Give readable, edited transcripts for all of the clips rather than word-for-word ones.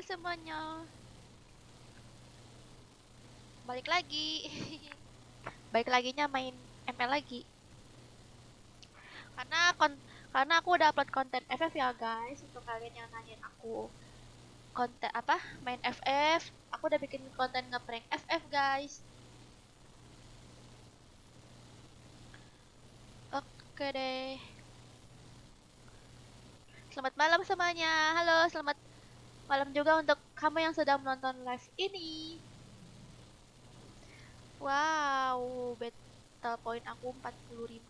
semuanya. Balik lagi. Balik laginya main ML lagi. Karena aku udah upload konten FF ya guys. Untuk kalian yang nanyain aku konten apa? Main FF. Aku udah bikin konten ngeprank FF guys. Oke deh. Selamat malam semuanya. Halo, selamat malam juga untuk kamu yang sedang menonton live ini. Wow, battle point aku 40.000.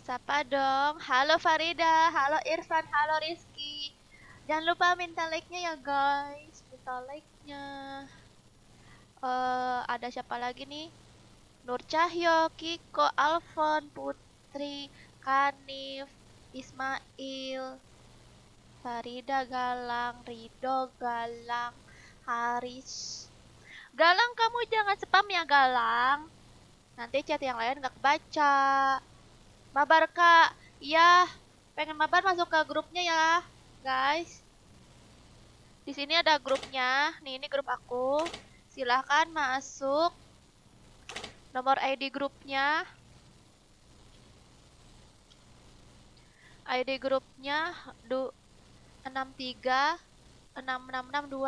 Sapa dong. Halo Farida, halo Irfan, halo Rizky. Jangan lupa minta like-nya ya guys. Minta like-nya. Ada siapa lagi nih? Nur Cahyo, Kiko, Alfon, Putri, Kanif, Ismail, Farida Galang, Rido Galang, Haris. Galang, kamu jangan spam ya Galang. Nanti chat yang lain gak kebaca. Mabar kak, iya. Pengen mabar masuk ke grupnya ya, guys. Di sini ada grupnya. Nih, ini grup aku. Silahkan masuk. Nomor ID grupnya. ID grupnya 63 6662.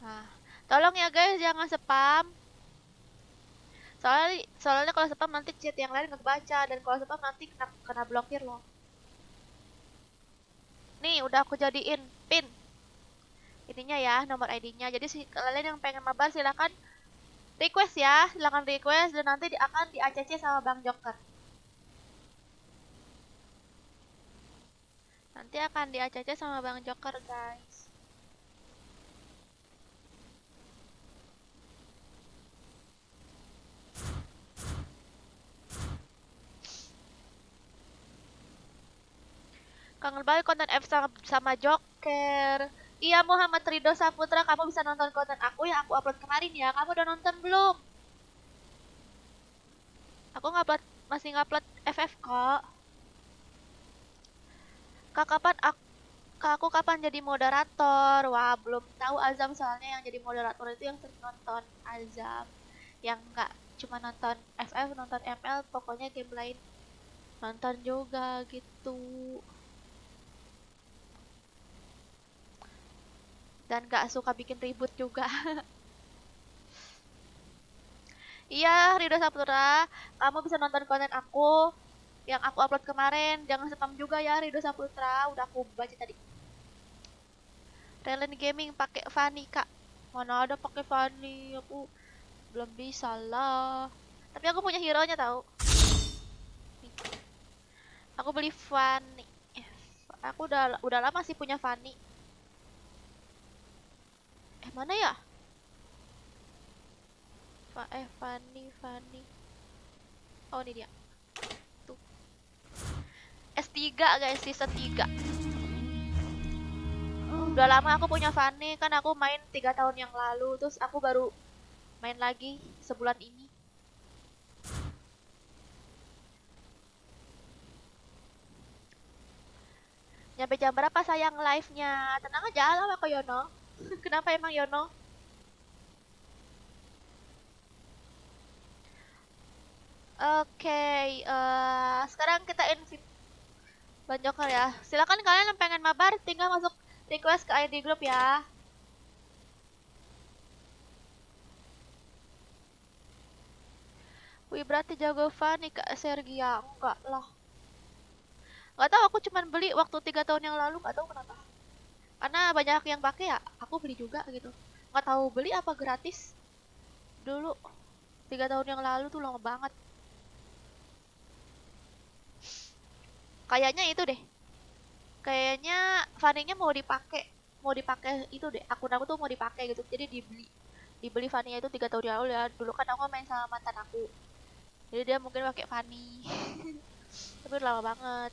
Nah, tolong ya guys, jangan spam. Soalnya kalau spam nanti chat yang lain nggak baca, dan kalau spam nanti kena blokir loh. Nih, udah aku jadiin pin. Ininya ya, nomor ID-nya. Jadi kalian yang pengen mabar silakan request ya, silakan request dan nanti akan di ACC sama Bang Joker. Nanti akan di ACC sama Bang Joker, guys. Kangen banget konten F sama Joker. Iya Muhammad Ridho Saputra, kamu bisa nonton konten aku yang aku upload kemarin ya. Kamu udah nonton belum? Aku masih ngupload FF kok. Kak, aku kapan jadi moderator? Wah, belum tahu Azam, soalnya yang jadi moderator itu yang sering nonton Azam. Yang nggak cuma nonton FF, nonton ML, pokoknya game lain nonton juga gitu. Dan gak suka bikin ribut juga. Iya, Ridho Saputra, kamu bisa nonton konten aku yang aku upload kemarin. Jangan spam juga ya, Ridho Saputra. Udah aku baca tadi. Talent Gaming pakai Fanny, Kak. Mana ada pakai Fanny? Aku belum bisa lah. Tapi aku punya hero-nya tahu. Aku beli Fanny. Aku udah lama sih punya Fanny. Mana ya? Fanny. Oh, ini dia. Tuh. S3 guys, season 3. Udah lama aku punya Fanny, kan aku main 3 tahun yang lalu, terus aku baru main lagi sebulan ini. Nyampe jam berapa sayang live-nya? Tenang aja lah kok Yono. Kenapa emang Yono? Oke, sekarang kita invite Bang Joker ya. Silakan kalian yang pengen mabar tinggal masuk request ke ID group ya. Wih, berarti jago Fanny Kak Sergia. Enggak lah. Nggak tahu, aku cuman beli waktu 3 tahun yang lalu, nggak tahu kenapa. Karena banyak yang pakai ya, aku beli juga gitu. Nggak tahu beli apa gratis. Dulu 3 tahun yang lalu tuh lama banget. Kayaknya itu deh. Kayaknya Fanny-nya mau dipakai itu deh. Akun aku tuh mau dipakai gitu. Jadi dibeli Fanny-nya itu 3 tahun yang lalu ya. Dulu kan aku main sama mantan aku. Jadi dia mungkin pakai Fanny. Tapi udah lama banget.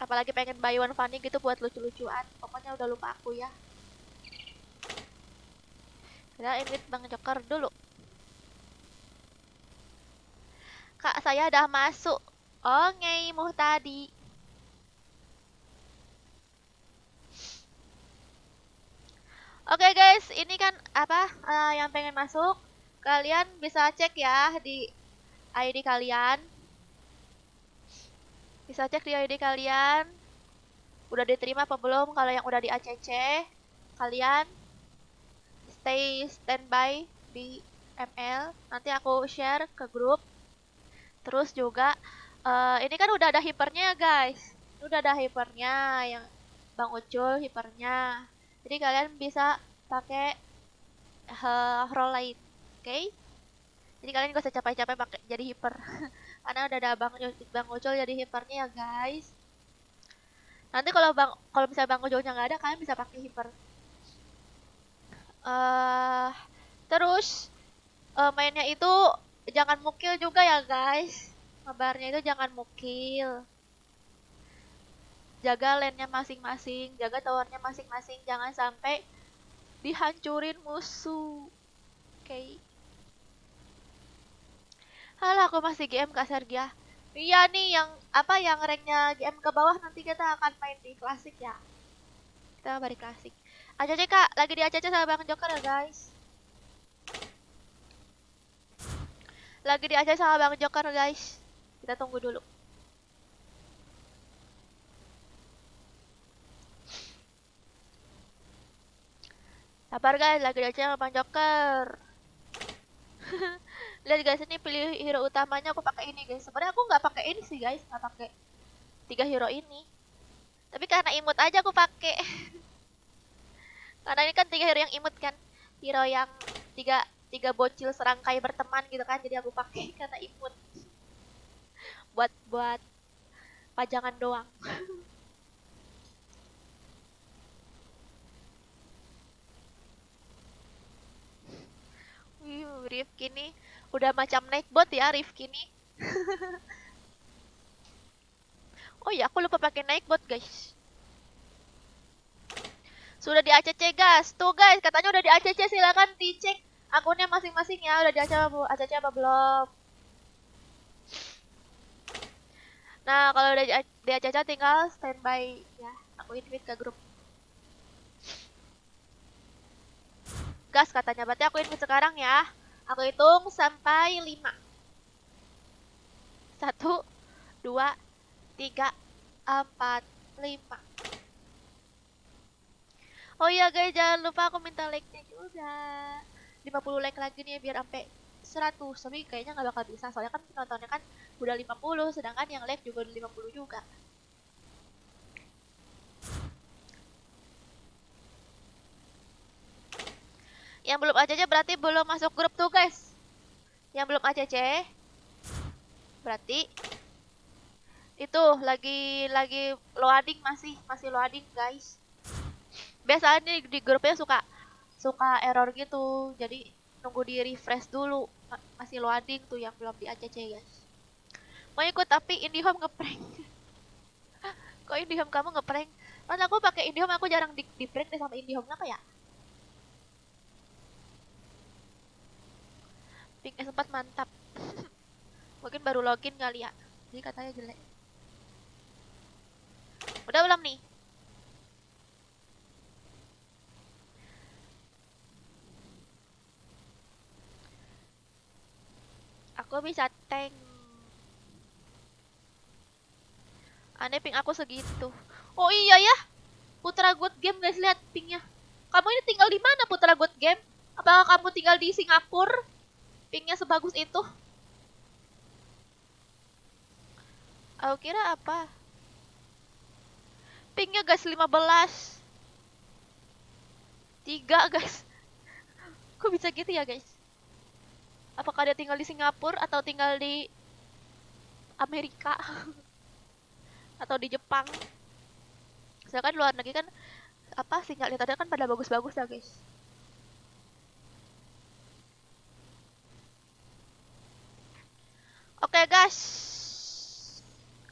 Apalagi pengen buy one funny gitu buat lucu-lucuan. Pokoknya udah lupa aku ya. Kita invite Bang Joker dulu. Kak, saya udah masuk. Oh, ngeimuh tadi. Oke guys, ini kan apa yang pengen masuk? Kalian bisa cek ya di ID kalian. Bisa cek di ID kalian. Udah diterima apa belum? Kalau yang udah di ACC, kalian standby di ML. Nanti aku share ke grup. Terus juga ini kan udah ada hipernya guys. Udah ada hipernya yang Bang Ucul hipernya. Jadi kalian bisa pakai role lain, oke? Okay? Jadi kalian gak usah capek-capek pakai jadi hiper. Karena udah ada Bang Ucul jadi hipernya ya guys. Nanti kalau misalnya Bang Uculnya nggak ada, kalian bisa pakai hiper. Terus mainnya itu jangan mukil juga ya guys. Kabarnya itu jangan mukil. Jaga lane-nya masing-masing, jaga towernya masing-masing, jangan sampai dihancurin musuh. Oke. Okay. Halah, aku masih GM Kak Sergia. Iya nih, yang ranknya GM ke bawah nanti kita akan main di klasik ya. Kita balik klasik. ACC Kak, lagi di ACC sama Bang Joker ya guys. Lagi di ACC sama Bang Joker guys. Kita tunggu dulu. Sabar guys, lagi di ACC sama Bang Joker. Lihat guys, ini pilih hero utamanya aku pakai ini guys. Sebenarnya aku nggak pakai ini sih guys, nggak pakai 3 hero ini. Tapi karena imut aja aku pakai. Karena ini kan 3 hero yang imut kan. Hero yang tiga bocil serangkai berteman gitu kan. Jadi aku pakai karena imut. Buat pajangan doang. Rifki nih udah macam naik bot ya Rifki nih. Oh ya, aku lupa pakai naik bot guys. Sudah di ACC guys. Tuh guys, katanya udah di ACC, silakan dicek akunnya masing-masing ya. Udah di ACC apa belum? Nah, kalau udah di ACC tinggal standby ya. Aku invite ke grup. Gas katanya, berarti aku invite sekarang ya. Aku hitung sampai 5. 1, 2, 3, 4, 5. Oh iya guys, jangan lupa aku minta like-nya juga. 50 like lagi nih biar sampai 100. Tapi kayaknya nggak bakal bisa, soalnya kan penontonnya kan udah 50, sedangkan yang like juga udah 50 juga. Yang belum ACC berarti belum masuk grup tuh guys. Yang belum ACC berarti itu lagi loading, masih loading guys. Biasanya di grupnya suka error gitu, jadi nunggu di refresh dulu. Masih loading tuh yang belum di ACC guys. Mau ikut tapi IndiHome ngeprank. Kok IndiHome kamu ngeprank? Kan aku pakai IndiHome, aku jarang di prank deh sama IndiHome, kenapa ya? Ping S4 mantap. Mungkin baru login kali ya, jadi katanya jelek. Udah belum nih? Aku bisa tank. Aneh ping aku segitu. Oh iya ya, Putra Good Game guys, lihat pingnya. Kamu ini tinggal di mana Putra Good Game? Apakah kamu tinggal di Singapura? Pingnya sebagus itu? Aku kira apa? Pingnya guys 15. 3 guys. Kok bisa gitu ya guys? Apakah dia tinggal di Singapura atau tinggal di Amerika? Atau di Jepang? Sedangkan luar negeri kan sinyal internetnya kan pada bagus-bagus ya guys. Oke guys,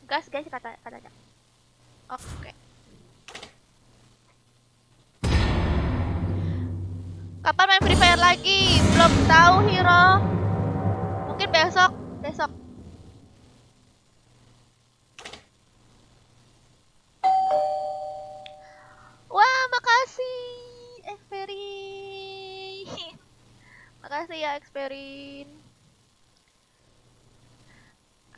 gas guys katanya. Oke. Kapan main Free Fire lagi? Belum tahu Hero. Mungkin besok. Wah, makasih Experin. Makasih ya Experin.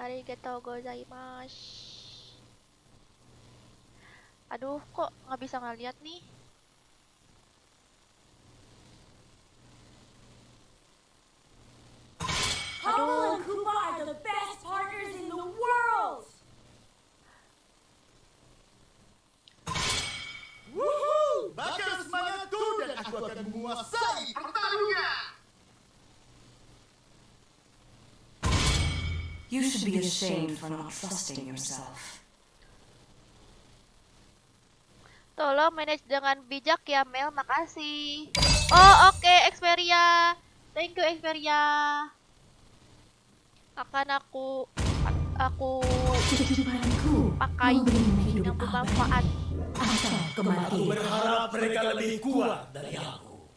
Arigatou gozaimasu. Aduh, kok nggak bisa ngeliat nih? Humble and Koopa are the best partners in the world! Woohoo! Bakal semangatku dan aku akan menguasai pertarungan! You should be ashamed for not trusting yourself. Tolong manage dengan bijak ya Mel, makasih. Oh oke, Xperia. Thank you Xperia. Akan aku pakai yang bermanfaat. Aku berharap mereka lebih kuat dari aku.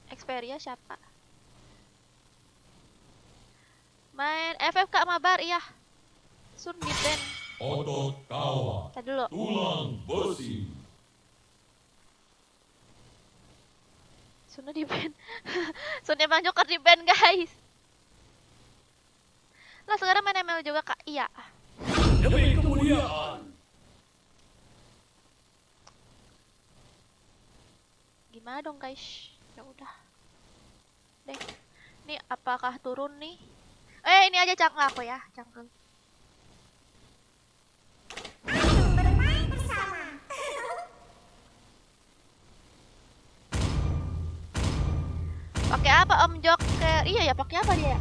Xperia siapa? Main FF Kak Mabar, iya. Sun di band. Otot kawat, Tadi dulu. tulang besi. Sun di band. Sun emang Joker di band guys. Lah sekarang main ML juga Kak, iya. Demi kemuliaan. Gimana dong guys? Ya udah. Deh. Nih apakah turun nih? Ini aja cangkel aku ya, cangkel. Bermain bersama. Pakai apa Om Joker? Iya ya, pakai apa dia ya?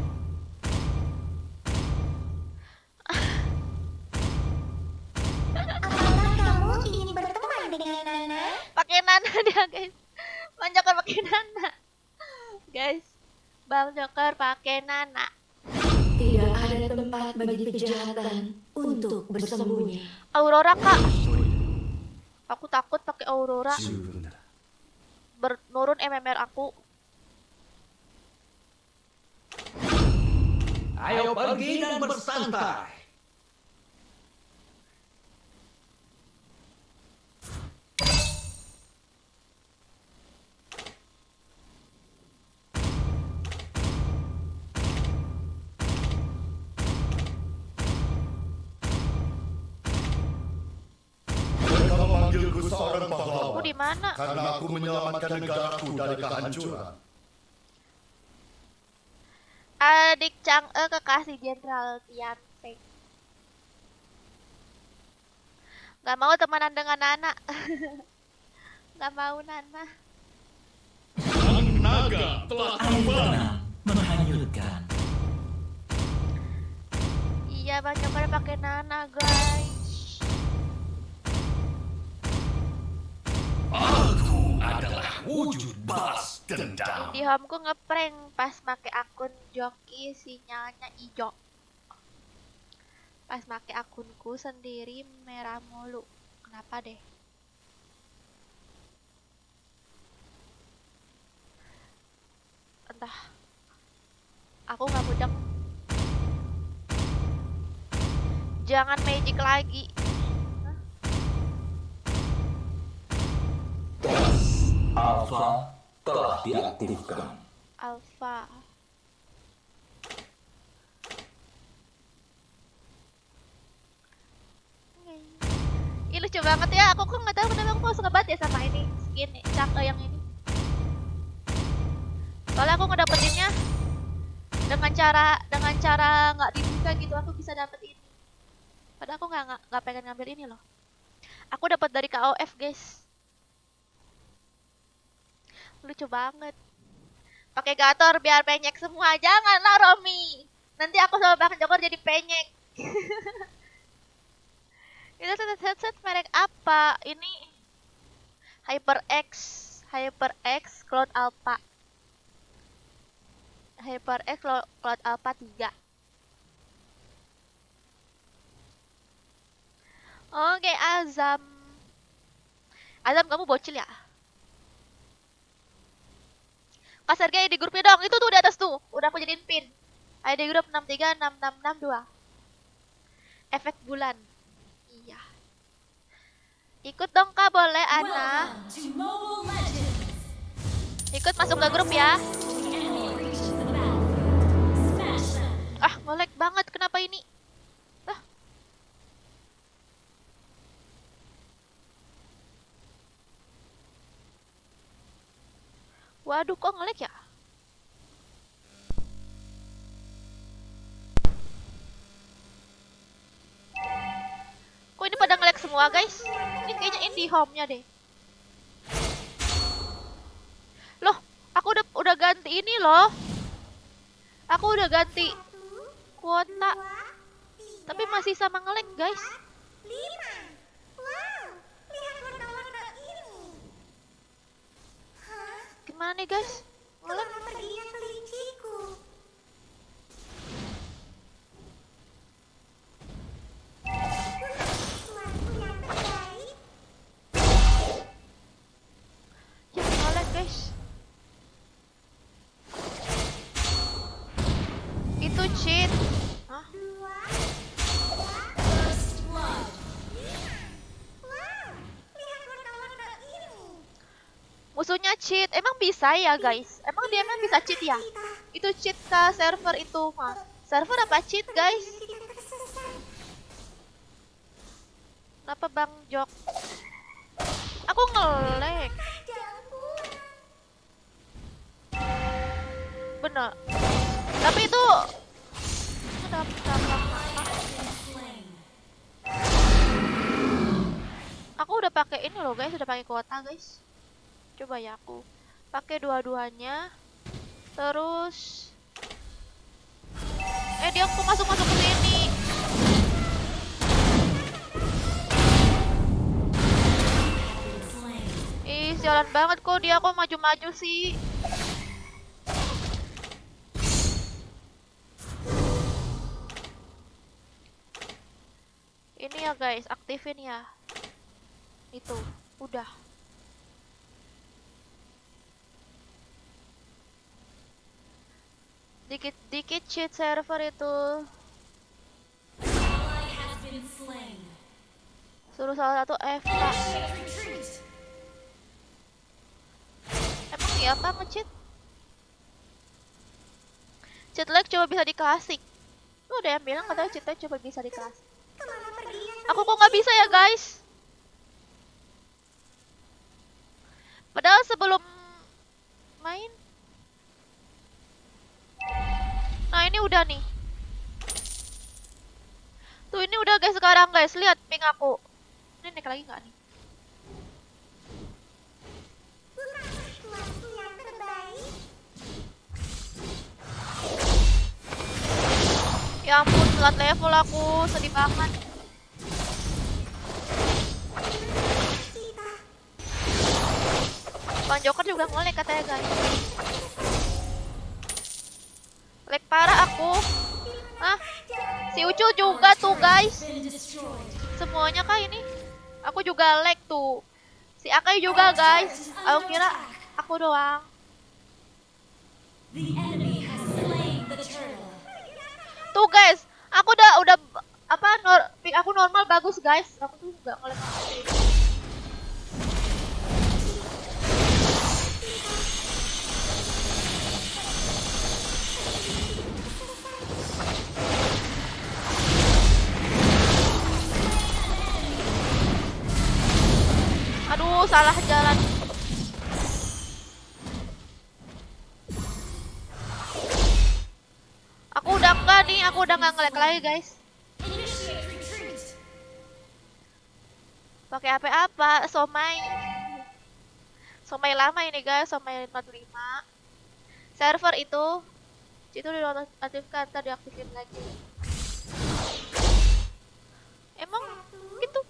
Apakah kamu ingin berteman dengan Nana? Pakai Nana dia guys. Bang Joker pakai Nana. Guys, Bang Joker pakai Nana. Tidak ada tempat bagi kejahatan untuk bersembunyi. Aurora Kak. Aku takut pakai Aurora. Nurun MMR aku. Ayo pergi dan bersantai. Mereka memanggilku seorang Aku pahlawan di mana? karena aku menyelamatkan negaraku dari kehancuran. Adik Chang'e kekasih Jenderal Tian Feng. Gak mau temenan dengan Nana. Gak mau Nana. Sang naga telah tiba. menghanyutkan. Iya banyak pada pakai Nana guys. Aku adalah wujud balas dendam. Di homeku ngeprank pas pakai akun Joki sinyalnya hijau. Pas pakai akunku sendiri merah mulu. Kenapa deh? Entah. Aku nggak mudeng. Jangan magic lagi. Hah? Alpha telah diaktifkan. Alpha. Ih lucu banget ya, aku kok nggak tahu kenapa aku mau suka banget ya sama ini skin Chang'e yang ini. Soalnya aku ngedapetinnya dengan cara nggak dibuka gitu, aku bisa dapet ini. Padahal aku nggak pengen ngambil ini loh. Aku dapat dari KOF guys. Lucu banget. Pakai Gator biar penyek semua. Janganlah Romi. Nanti aku sama Bang Jokor jadi penyek. Itu headset merek apa? Ini HyperX Cloud Alpha. HyperX Cloud Alpha 3. Oke, Azam. Azam, kamu bocil ya? Kak Sergei di grupnya dong. Itu tuh di atas tuh. Udah aku jadiin pin. ID grup 636662. Efek bulan. Iya. Ikut dong Kak, boleh Ana. Welcome to Mobile Legends. Ikut masuk ke grup ya. The enemy reaches the battle. Smash them. Ah, nge-lag banget. Kenapa ini? Ah. Waduh, kok nge-lag ya? Kok ini pada nge-lag semua, guys? Ini kayaknya indie home-nya deh. Loh, aku udah ganti ini loh. Aku udah ganti kuota. Tapi masih sama nge-lag, guys. Gimana nih, guys? Nge-lag. Ya, nge-lag, guys. Itu cheat. Hah? First blood. Musuhnya cheat. Emang bisa ya, guys? Emang dia emang bisa cheat ya? Itu cheat ke server itu mah. Server apa cheat, guys? Kenapa Bang Jok? Aku nge-lag. Bener. Tapi itu ada aku udah pakai ini loh, guys. Udah pakai kuota, guys. Coba ya aku pakai dua-duanya. Terus dia kok masuk ke sini. Ih, sialan banget kok dia kok maju-maju sih. Ini ya guys, aktifin ya. Itu, udah. Dikit-dikit cheat server itu. Ally has been slain. Suruh salah satu FK. Retreat. Emang iya apa nge-cheat? Cheat lag coba bisa dikasih. Tuh ada yang bilang katanya cheat lag coba bisa dikasih. Aku kok nggak bisa ya guys? Padahal sebelum main. Nah ini udah nih. Tuh ini udah guys sekarang guys. Lihat ping aku. Ini naik lagi nggak nih? Ya ampun, telat level aku. Sedih banget. Bang Joker juga nge-lag katanya guys. Lag parah aku. Hah? Si Ucu juga tuh guys. Been destroyed. Semuanya kah ini? Aku juga lag tuh. Si Akai juga guys. Aku kira aku doang. The enemy has slain the turtle. Tuh guys, aku udah apa ping aku normal bagus guys. Aku tuh nggak nge-lag. Aduh, salah jalan. Aku udah enggak nih, aku udah nggak nge-lag lagi guys. Initiate retreat. Pakai apa? Somai. Somai lama ini guys, Somai 45. Server itu dinonaktifkan, ntar diaktifin lagi. Emang gitu?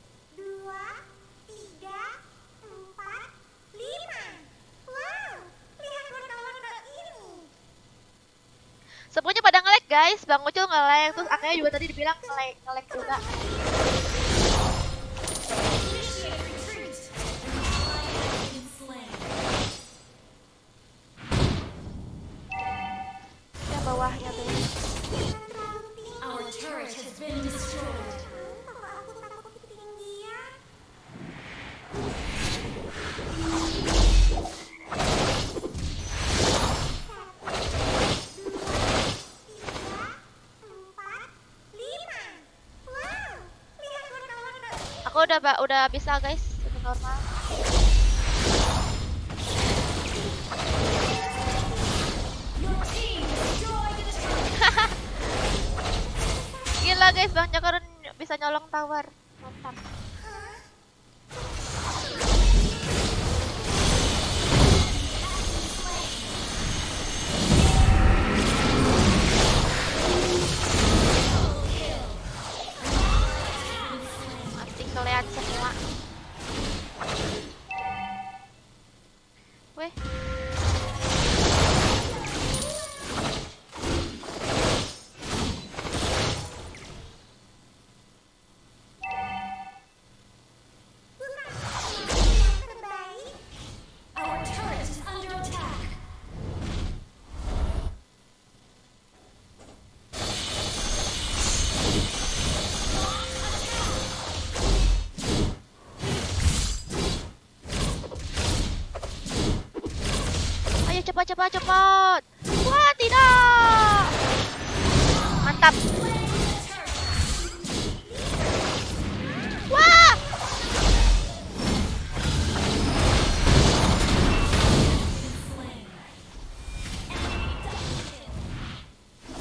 Semuanya pada nge-lag guys, Bang Ucul nge-lag, terus akhirnya juga tadi dibilang nge-lag juga. Aku udah bisa guys, udah normal. Your team destroyed the turret. Gila guys, Bang Joko bisa nyolong tower. Mantap. Mati kalian semua. Weh. Our turret is under attack. Ayo cepat cepat cepat. Wah, tidak. Mantap. Wah.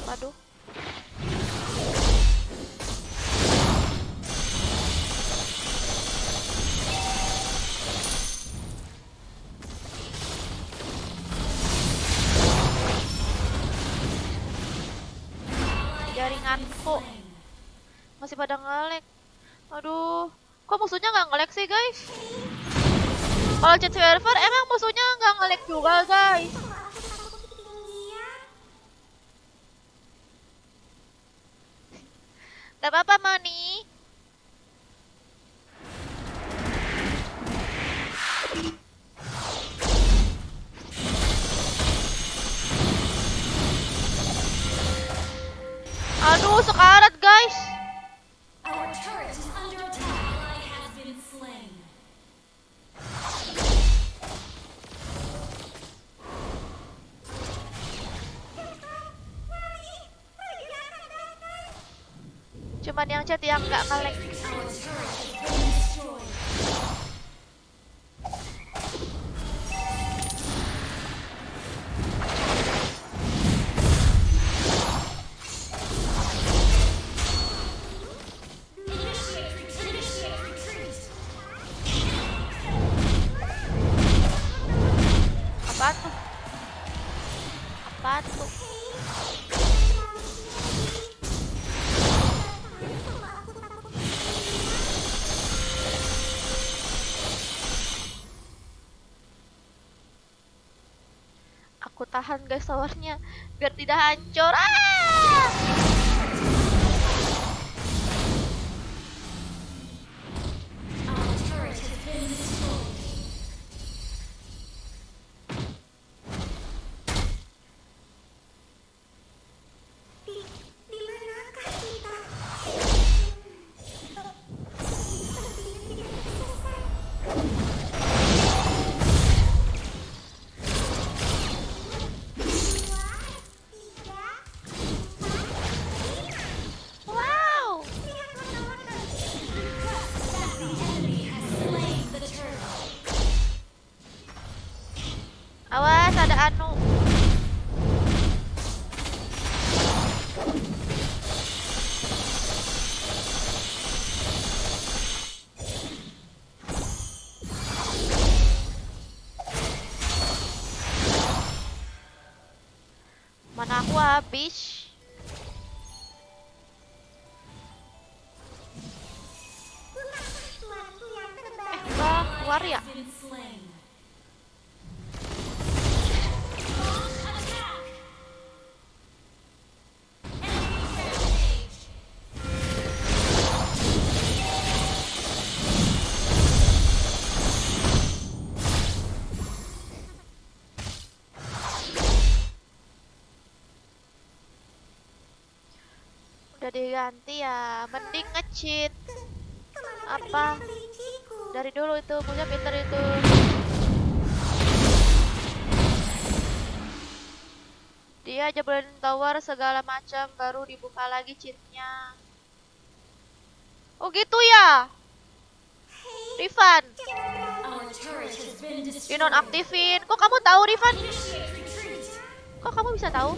Waduh. Jaringanku masih pada nge-lag. Aduh, kok musuhnya nggak nge-lag sih guys? Kalau chat server emang musuhnya nggak nge-lag juga guys. Gak apa-apa Mani. Aduh, sekarat guys. Our turret is under attack. Ally has been slain. Cuman yang chat yang nggak nge-lag. Our turret has been destroyed. Initiate retreat. Apaan tuh? Apaan tuh? Aku tahan guys towernya biar tidak hancur. Ah! Our turret has been destroyed. Wow. The enemy has slain the turret. Awas ada anu. Mana aku habis. Udah keluar ya? Been slain. Udah diganti ya, mending nge-cheat. Apa? Dari dulu itu punya pinter itu. Dia jebelin tower segala macam baru dibuka lagi cheatnya. Oh gitu ya? Rifan, Our turret has been destroyed. dinonaktifin. Kok kamu tahu, Rifan? Initiate retreat. Kok kamu bisa tahu?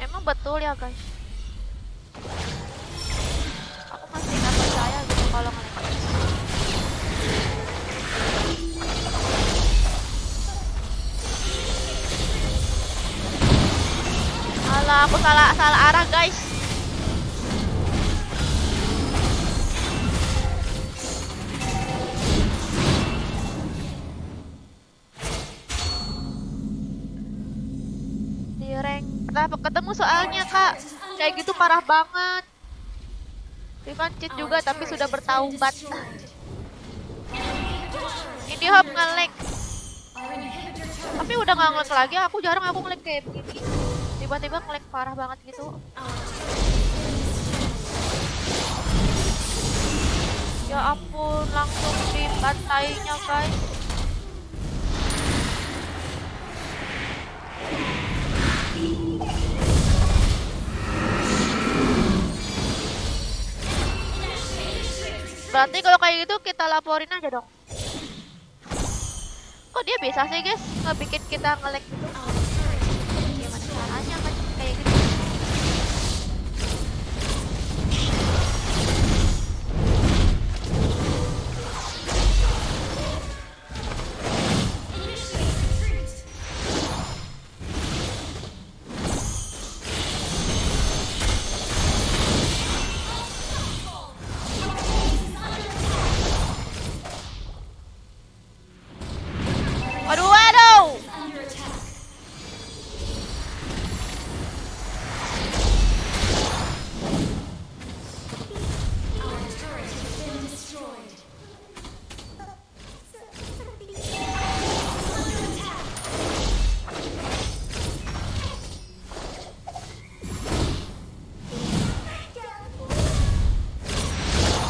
Emang betul ya guys? Aku masih nggak percaya gitu kalau ngelek. Alah, aku salah salah arah guys. Di rank kenapa ketemu soalnya kak? Kayak gitu parah banget. Rifan cheat juga tapi sudah bertaubat. Ini hop nge-lag. Tapi udah nggak nge-lag lagi. Aku jarang aku nge-lag kayak begini. Tiba-tiba nge-lag parah banget gitu. Ya ampun, langsung dibantainya guys. Berarti kalau kayak gitu kita laporin aja dong. Kok dia bisa sih guys ngebikin kita nge-lag gitu? Gimana caranya kan kayak gitu? Waduh, waduh. Under attack. Our turret has been destroyed. Under attack.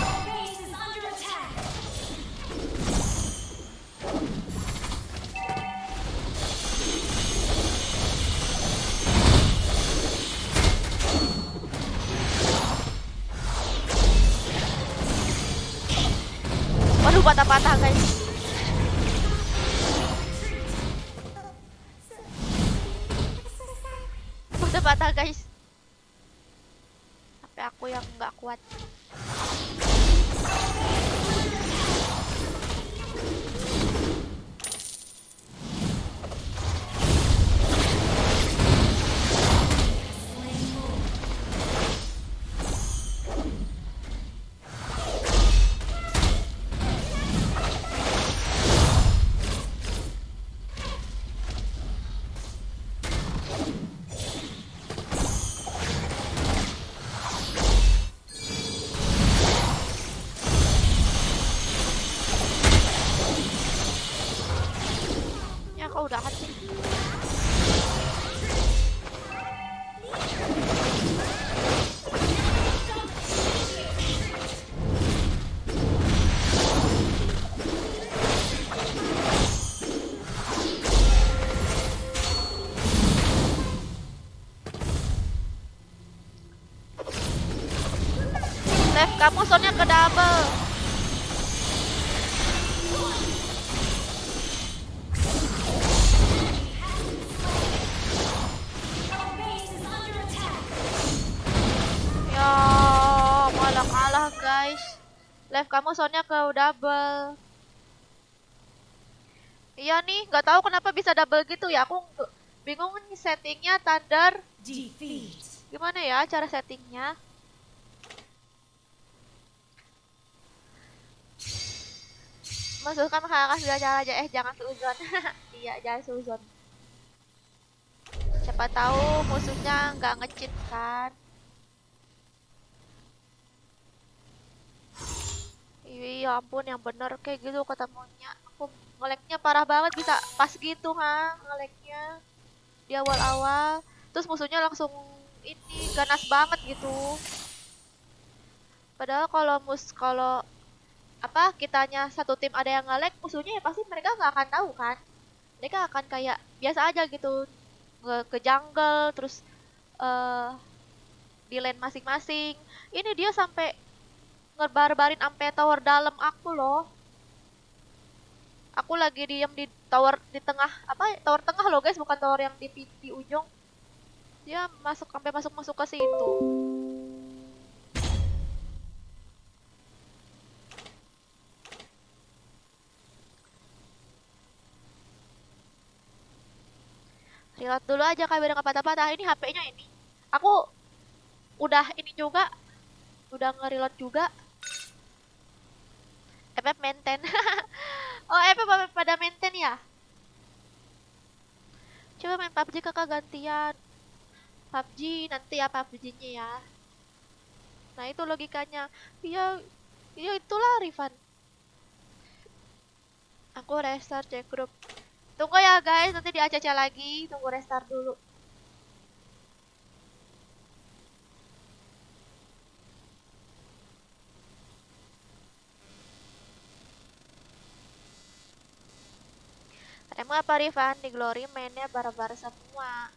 Our base is under attack. Waduh, patah-patah guys. Patah-patah guys. Sampai aku yang nggak kuat. Ya kau udah sih. Left kamu soalnya ke double. Our base is under attack. Ya, malah kalah guys. Live kamu soalnya ke double. Iya nih, nggak tahu kenapa bisa double gitu ya. Aku bingung nih settingnya Thunder. Defeat. Gimana ya cara settingnya? Masukkan kakak cara aja. Jangan suzon. Iya, jangan suzon. Siapa tahu musuhnya nggak nge-cheat kan. Iya ampun, yang bener kayak gitu ketemunya. Aku nge-lag-nya parah banget, bisa pas gitu ha nge-lag-nya di awal-awal. Terus musuhnya langsung ini ganas banget gitu. Padahal kalau apa kitanya satu tim ada yang nge-lag, musuhnya ya pasti mereka nggak akan tahu kan. Mereka akan kayak biasa aja gitu ke jungle terus eh di lane masing-masing. Ini dia sampai ngebar-barin sampai tower dalam aku loh. Aku lagi diem di tower di tengah apa tower tengah loh guys, bukan tower yang di ujung. Dia masuk sampai masuk ke situ. Reload dulu aja kak biar nggak patah-patah. Ini HP-nya ini. Aku udah ini juga, udah nge-reload juga. FF maintain. Oh FF pada maintain ya? Coba main PUBG kakak gantian. PUBG nanti ya PUBG-nya ya. Nah itu logikanya. Iya, iya itulah Rifan. Aku restart cek grup. Tunggu ya guys, nanti di ACC lagi. Tunggu restart dulu. Emang apa Rifan? Di Glory mainnya bareng-bareng semua.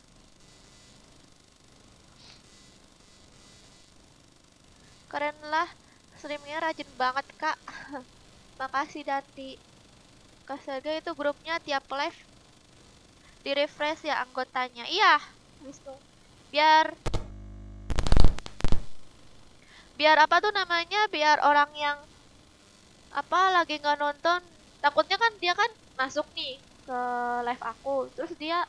Keren lah, streamnya rajin banget kak. Makasih Dandi. Kasaga itu grupnya tiap live di refresh ya anggotanya. Iya, Wisnu. Biar biar apa tuh namanya? Biar orang yang apa lagi nggak nonton, takutnya kan dia kan masuk nih ke live aku, terus dia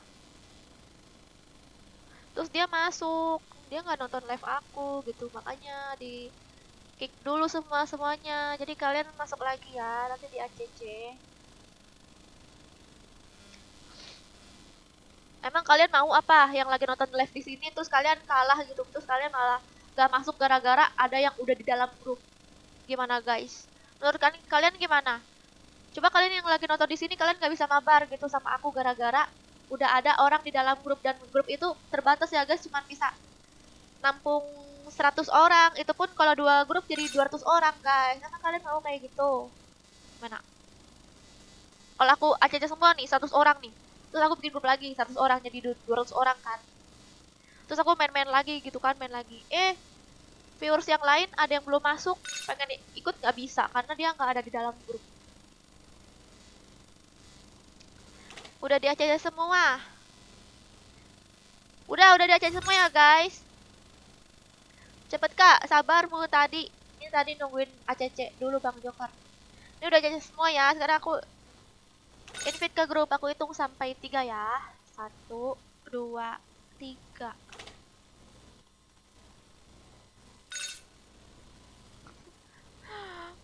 masuk, dia nggak nonton live aku gitu, makanya di kick dulu semuanya. Jadi kalian masuk lagi ya nanti di ACC. Emang kalian mau apa yang lagi nonton live di sini terus kalian kalah gitu, terus kalian malah gak masuk gara-gara ada yang udah di dalam grup? Gimana guys? Menurut kalian gimana? Coba kalian yang lagi nonton di sini kalian gak bisa mabar gitu sama aku gara-gara udah ada orang di dalam grup, dan grup itu terbatas ya guys, cuma bisa nampung 100 orang. Itu pun kalau dua grup jadi 200 orang guys. Emang kalian mau kayak gitu? Gimana? Kalau aku ACC semua nih 100 orang nih, terus aku bikin grup lagi 100 orang jadi 200 orang kan, terus aku main-main lagi gitu kan, main lagi viewers yang lain ada yang belum masuk pengen ikut nggak bisa karena dia nggak ada di dalam grup. Udah di ACC semua, udah di ACC semua ya guys. Cepet kak, sabarmu tadi, ini tadi nungguin ACC dulu Bang Joker. Ini udah ACC semua ya, sekarang aku invite ke grup, aku hitung sampai 3 ya. 1, 2, 3.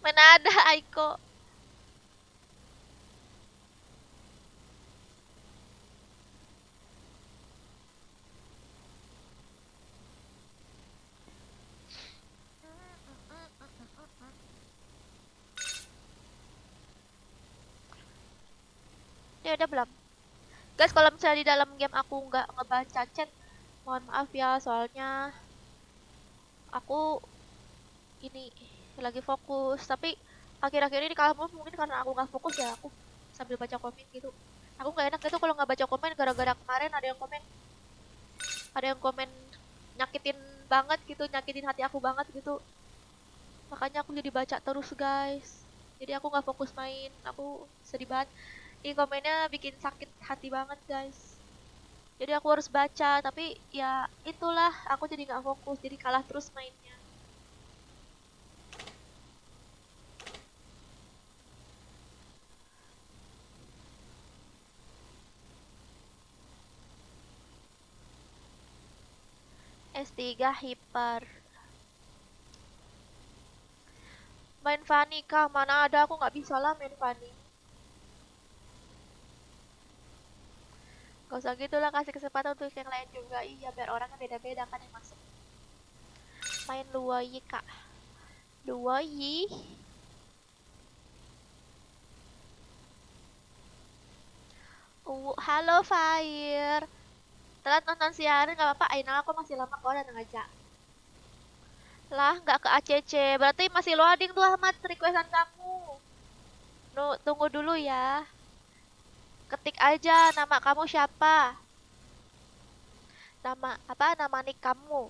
Mana ada Aiko? Ya udah belum? Guys, kalau misalnya di dalam game aku nggak ngebaca chat, mohon maaf ya, soalnya aku ini lagi fokus. Tapi akhir-akhir ini kalau mungkin karena aku nggak fokus ya, aku sambil baca komen gitu. Aku nggak enak gitu kalau nggak baca komen, gara-gara kemarin ada yang komen nyakitin banget gitu, nyakitin hati aku banget gitu. Makanya aku jadi baca terus guys. Jadi aku nggak fokus main, aku sedih banget. Ini komennya bikin sakit hati banget guys. Jadi aku harus baca, tapi ya itulah, aku jadi nggak fokus, jadi kalah terus mainnya. S3 Hyper. Main Fanny kah? Mana ada, aku nggak bisa lah main Fanny. Gak usah gitu lah, kasih kesempatan untuk yang lain juga. Iya, biar orangnya beda-beda kan yang masuk. Main Luoyi kak. Luoyi. Halo Fire. Telat nonton siaran gak apa-apa, Ainal aku masih lama kok, datang aja. Lah, nggak ke ACC. Berarti masih loading tuh Ahmad requestan kamu. Tunggu dulu ya. Ketik aja nama kamu siapa. Nama apa? Nama nick kamu.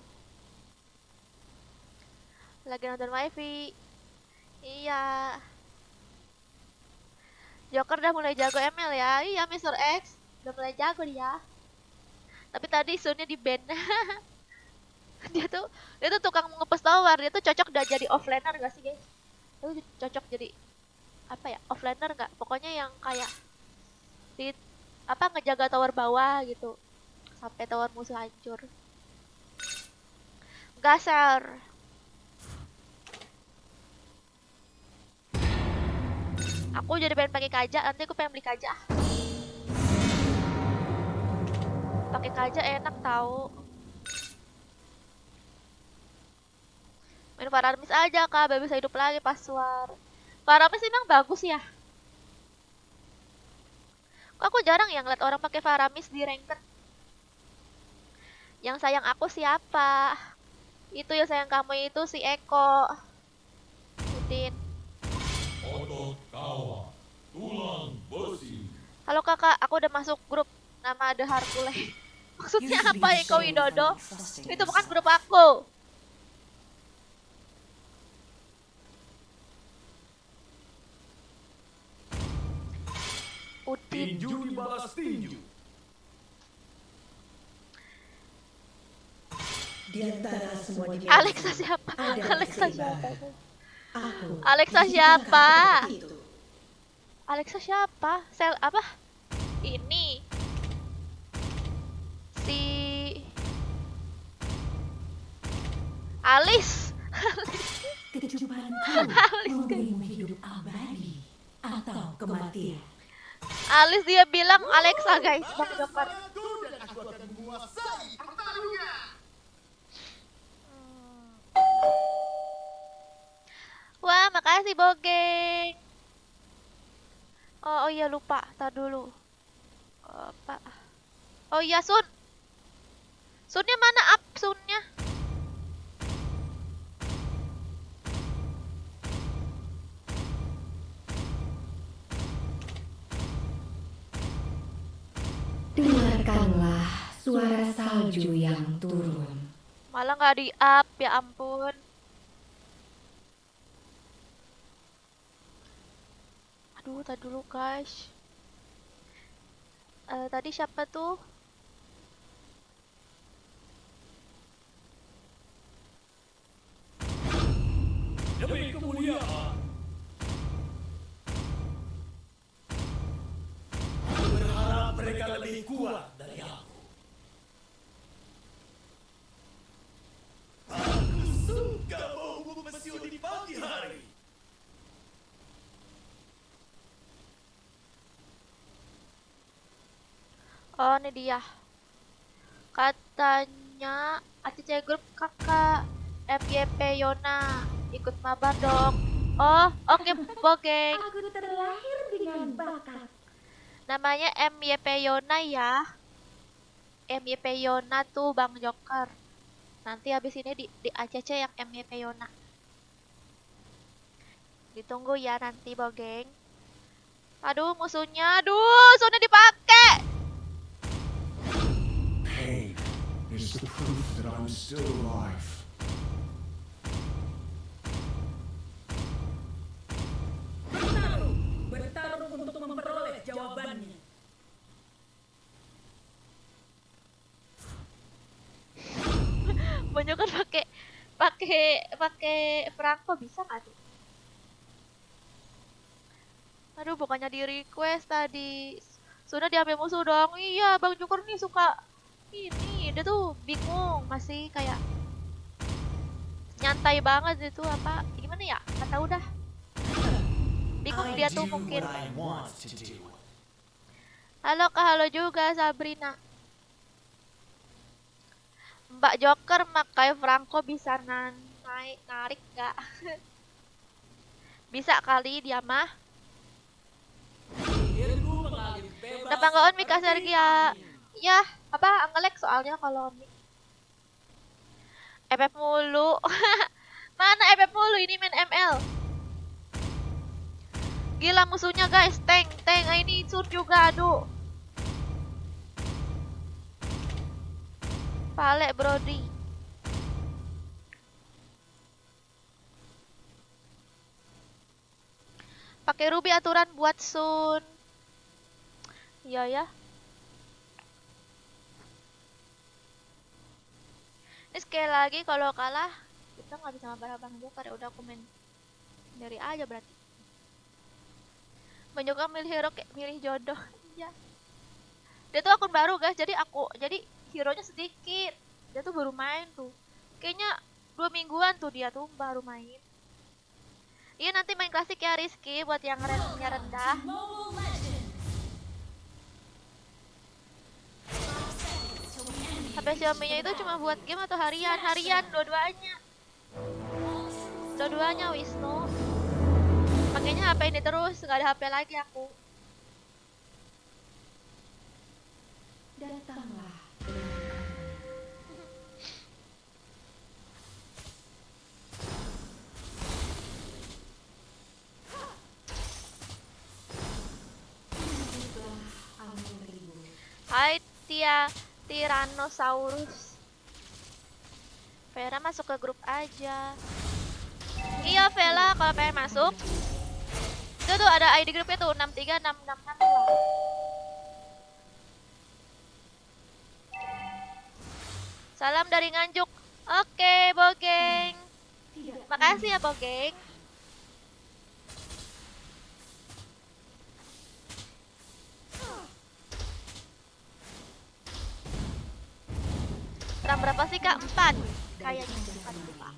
Lagi nonton wifi. Iya. Joker udah mulai jago ML ya. Iya, Mr. X. Udah mulai jago dia. Tapi tadi isunya di ban. dia tuh tukang ngepost tower. Dia tuh cocok udah jadi offlaner gak sih, guys? Dia tuh cocok jadi apa ya? Offlaner nggak? Pokoknya yang kayak di apa ngejaga tower bawah gitu. Sampai tower musuh hancur. Gasar. Aku jadi pengen pakai kaja, nanti aku pengen beli kaja. Pakai kaja enak tahu. Main Faramis aja kak, biar bisa hidup lagi pas war. Faramis emang bagus ya. Kok aku jarang ya ngeliat orang pakai Faramis di ranked. Yang sayang aku siapa? Itu yang sayang kamu itu si Eko. Udin. Otot kawan, tulang besi. Halo kakak, aku udah masuk grup nama The Hercules. Maksudnya apa Eko Widodo? Itu bukan grup aku. Udin. Tinju dibalas tinju. Di antara semua dimensi, Alexa siapa? ada Alexa keseimbangan. siapa? Aku Alexa diciptakan siapa? seperti itu. Alexa siapa? Sel apa? Ini. Si Alice. Kecupanku memberimu hidup abadi atau kematian. Alice dia bilang Alexa guys. Bang Jokar. Mengadu dan aku akan menguasai pertarungan. Wah, makasih Bogeng. Oh iya lupa, tar dulu. Apa? Oh iya Sun. Sunnya mana up Sunnya? Dengarkanlah suara salju yang turun. Malah nggak di up, ya ampun. Aduh, tadi dulu guys. Tadi siapa tuh? Demi kemuliaan. Aku berharap mereka lebih kuat dari aku. Aku suka bau bubuk mesio di pagi hari. Oh, ini dia. Katanya ACC Group kakak MYP Yona ikut mabar dong. Oh, oke Bogeng. Aku terlahir dengan bakat. Namanya MYP Yona ya. MYP Yona tuh Bang Joker. Nanti habis ini di ACC yang MYP Yona. Ditunggu ya nanti Bogeng. Aduh, musuhnya. Aduh, musuhnya dipakai. Pain is the proof that I'm still alive. Bertarung untuk memperoleh jawabannya. Banyak kan pakai Franco bisa nggak tuh? Aduh, bukannya di request tadi. Sudah diambil musuh dong. Iya, Bang Joker nih suka ini. Dia tuh bingung, masih kayak nyantai banget itu apa? Gimana ya? Nggak tahu dah. Bingung dia tuh mungkin. Halo Kak, halo juga Sabrina. Mbak Joker pakai Franco bisa narik nggak? Bisa kali dia mah. Kenapa nggak on mic Kak Sergia? Ya, apa nge-lag soalnya kalau on mic. FF mulu. Mana FF mulu ini main ML. Gila musuhnya guys, tank. Ini sur juga, aduh. Palek Brody. Pakai Ruby aturan buat Sun. Iya ya. Ini sekali lagi kalau kalah kita nggak bisa mabar Bang Joker, ya udah aku main dari aja berarti. Bang Joker milih hero kayak milih jodoh. Iya. Dia tuh akun baru guys, jadi hero-nya sedikit. Dia tuh baru main tuh. Kayaknya 2 mingguan tuh dia tuh baru main. Iya nanti main klasik ya Rizky buat yang ranknya rendah. Mobile Legends! HP Xiaomi-nya itu cuma buat game atau harian? Harian dua-duanya. Dua-duanya Wisnu. Pakainya HP ini terus, nggak ada HP lagi aku. Datanglah. Hai Tyrannosaurus. Vera masuk ke grup aja. Iya Vela kalau pengen masuk. Itu tuh ada ID grupnya tuh 63666. Salam dari Nganjuk. Oke, Bogeng. Makasih ya, Bogeng. Ram berapa sih, Kak? 4. Kayaknya 4 lupa.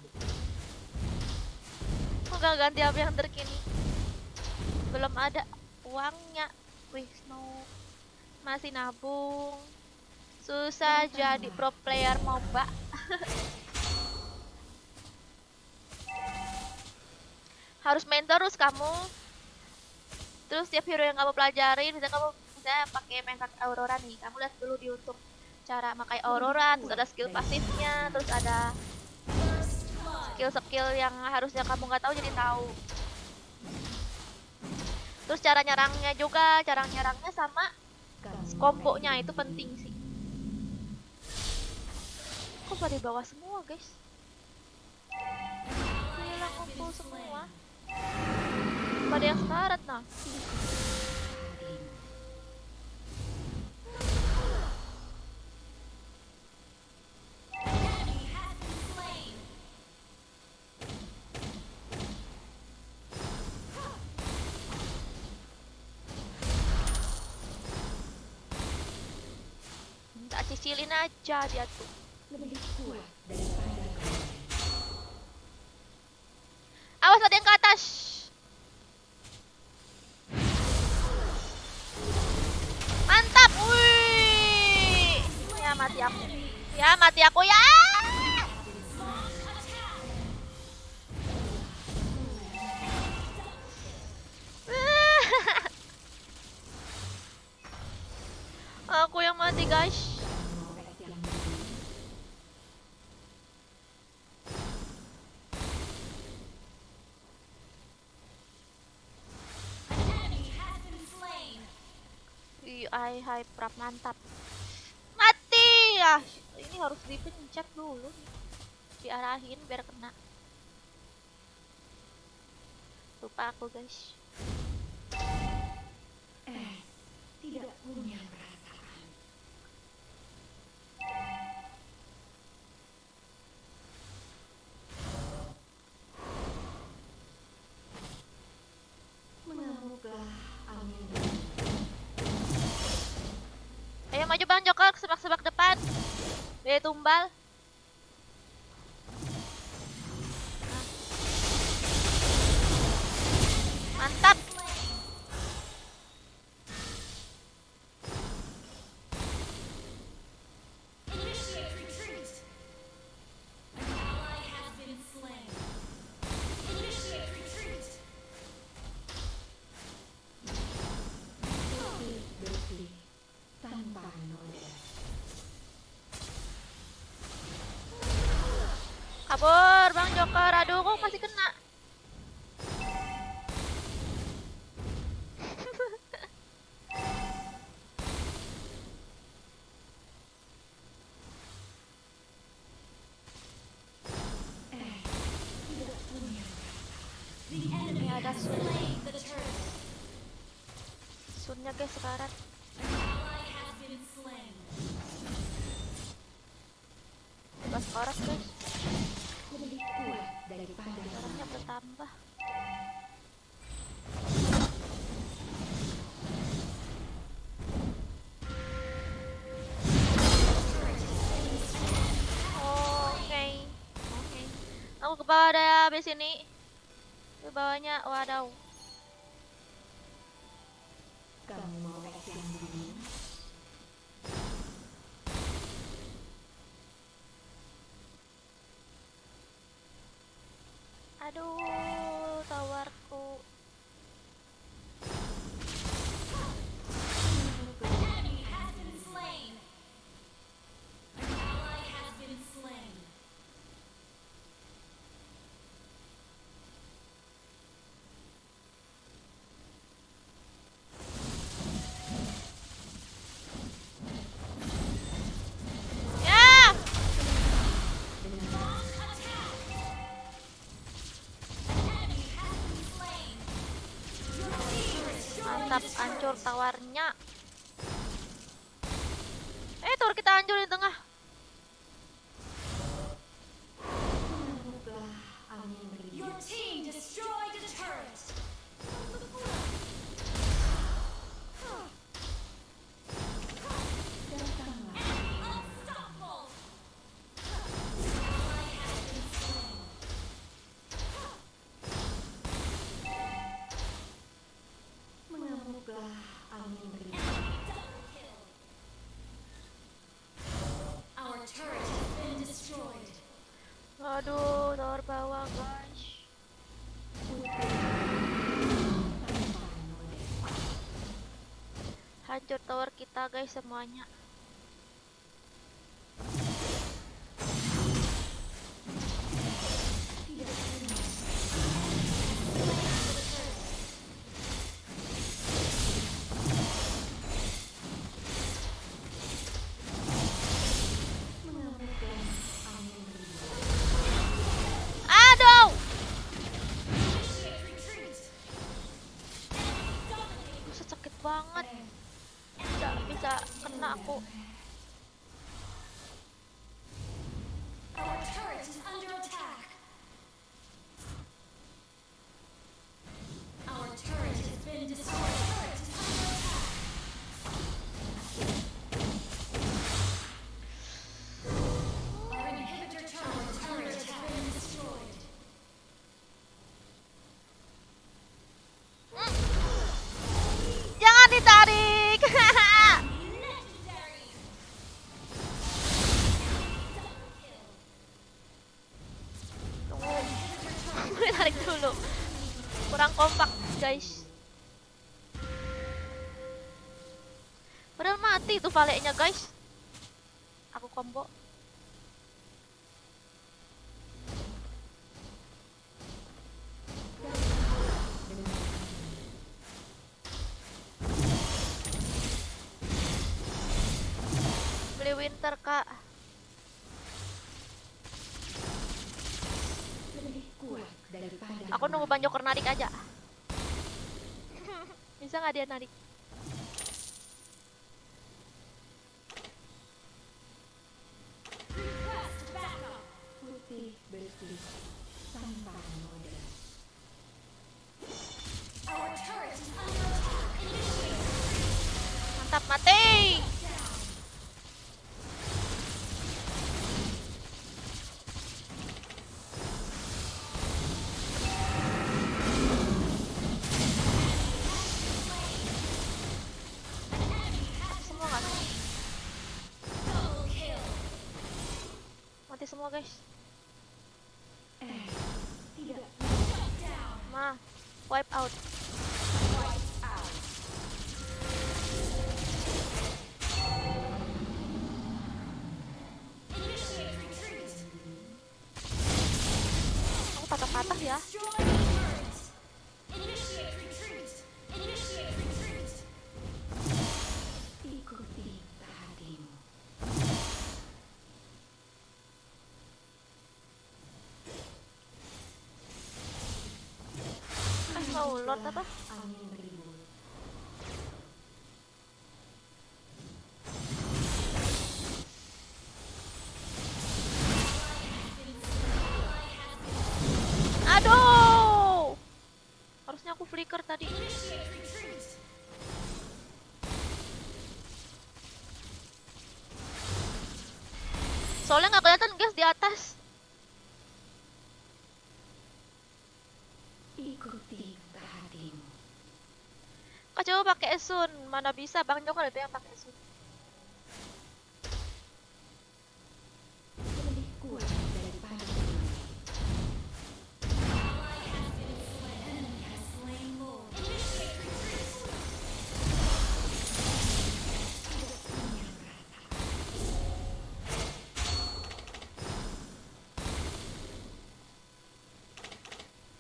Kok gak ganti apa yang terkini? Belum ada uangnya. Wisnu masih nabung. Susah jadi pro player MOBA. Harus main terus kamu. Terus tiap hero yang kamu pelajarin, misalnya kamu pakai main Aurora nih, kamu lihat dulu di YouTube cara pakai Aurora, terus ada skill pasifnya, terus ada skill-skill yang harusnya kamu nggak tahu jadi tahu. Terus cara nyerangnya juga, cara nyerangnya sama kombonya itu penting sih. Kok pada bawah semua guys? Gila kumpul semua. Pada yang sekarat nah. Tak cicilin aja dia tuh. Lebih kuat daripada kau. Awas ada yang ke atas. Mantap. Wih. Ya mati aku. Ya mati aku ya. Aku yang mati guys. Hai prap mantap. Mati ya. Ini harus dipencet dulu. Diarahin biar kena. Lupa aku guys. Tidak punya perasaan. Mengamuklah angin. Ayo maju Bang Joker, sebak-sebak depan. Dia tumbal. Mantap. Kabur, Bang Joker. Aduh, kok masih kena. Ini ada Sun. Sunnya guys sekarang. Bebas korak guys. Lebih kuat daripada Darahnya bertambah. Oke. Aku ke bawah deh habis ini. Ke bawahnya, wadaw. kamu mau action dulu. Aduh, tawarku. Ya! Mantap, hancur tawarnya. Tower kita hancur di tengah. Semoga angin beribu. Your team destroyed a turret. Unstoppable. Mengamuklah angin beribu. Our turret has been destroyed. Aduh, tower bawah guys. Tanpa noda. Hancur tower kita guys semuanya. Mengamuklah angin beribu. Aduh! Buset, sakit banget. Nggak bisa kena aku. Our turret is under attack. Our turret has been destroyed. Turret is under attack. Our inhibitor turret has been destroyed. Jangan ditarik. Legendary. Tunggu. Tarik dulu. Kurang kompak, guys. Padahal mati tuh valeknya, guys. Aku combo. Beli winter, Kak. Lebih kuat daripada Aku nunggu Bang Joker narik aja. Bisa nggak dia narik? Request backup. putih bersih tanpa noda. Our turret is under attack. Initiate. Mantap, mati. Semua nggak sih? Double kill. Mati semua, guys. Tidak Ma, wipe out. Initiate retreat. patah ya. Destroy the turret. Initiate retreat. Initiate retreat. Ikuti hatimu. Mau lord apa? Angin ribut. Aduh, harusnya aku flicker tadi. Initiate retreat. Soalnya nggak kelihatan guys di atas. Ikuti hatimu. Kak coba pakai Sun, mana bisa Bang Joko itu yang pakai Sun. Lebih kuat daripada kemarin.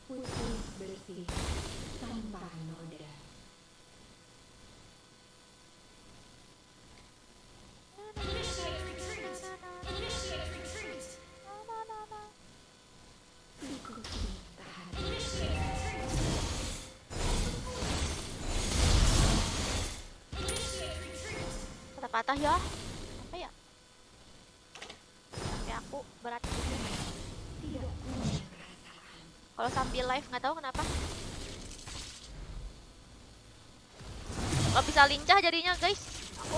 Putih bersih tanpa noda. Initiate retreat. Initiate retreat. Ikuti hatimu. Initiate retreat. Initiate retreat. Patah-patah ya. Apa ya? Tapi aku berat gitu. Tidak punya perasaan. Kalau sambil live nggak tahu kenapa. Nggak bisa lincah jadinya guys. Aku.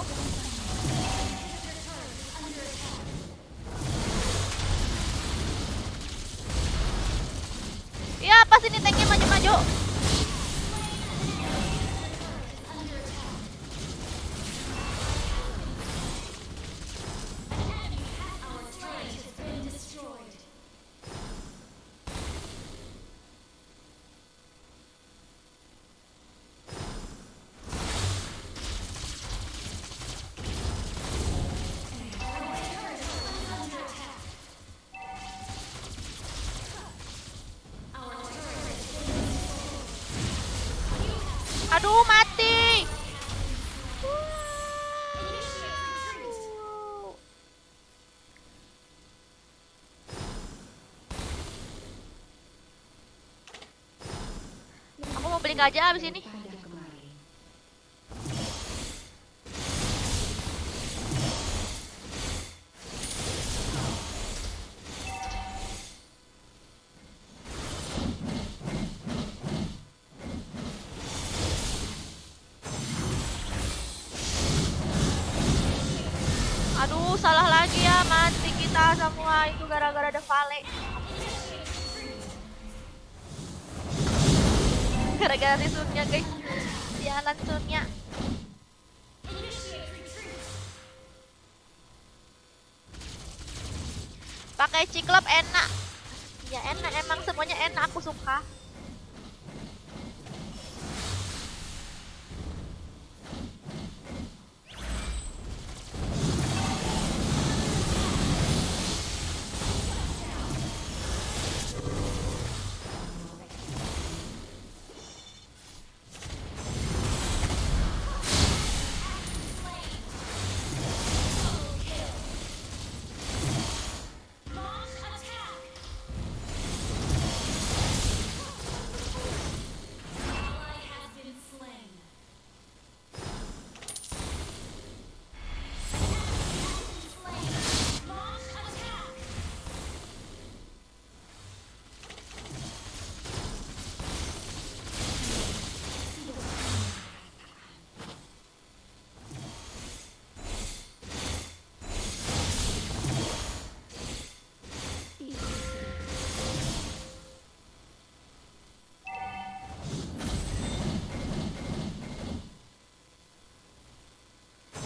Ya pas ini tanknya maju-maju. Our turret has been destroyed. Aduh mati. Aku mau beli aja abis ini. Pada kemarin. Aduh salah lagi ya, mati kita semua itu gara-gara ada Vale. Gara-gara si Sunnya guys. Sialan Sunnya. Pakai Ciklop enak. Ya enak, emang semuanya enak, aku suka.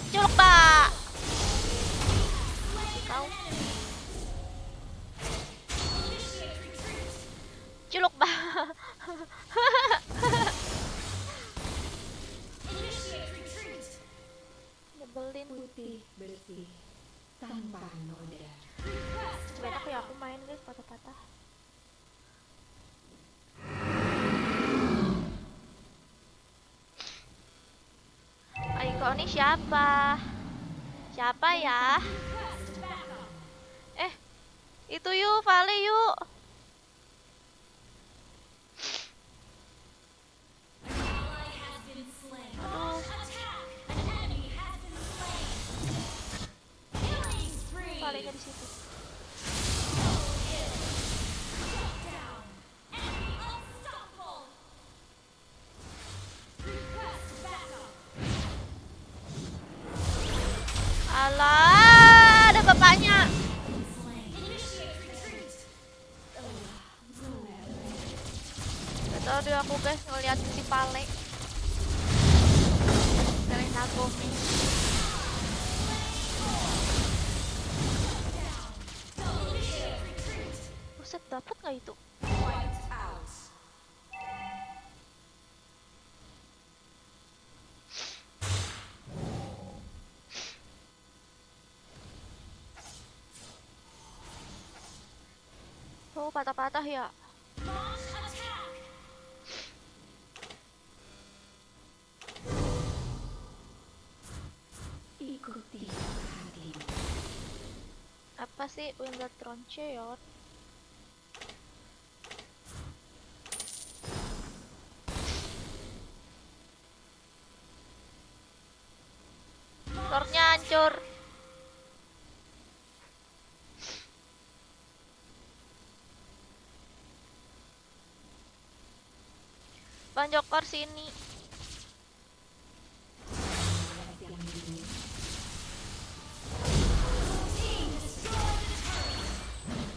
Culuk, Pak. Kau. Culuk, Pak. Nyebelin. Putih bersih tanpa noda. Banyak ya aku main guys patah-patah. Kau ini siapa? Siapa ya? Itu yuk, Vale yuk. Aduh. Vale nya di situ. Alah, ada bapaknya. Gak tau deh aku guys ngeliat si Vale. Kalian takut nih. Buset, dapet gak itu? Oh, patah-patah ya. Ikuti hatimu. Apa sih Winter Troncheon? Tornya hancur. Bang Jokor sini.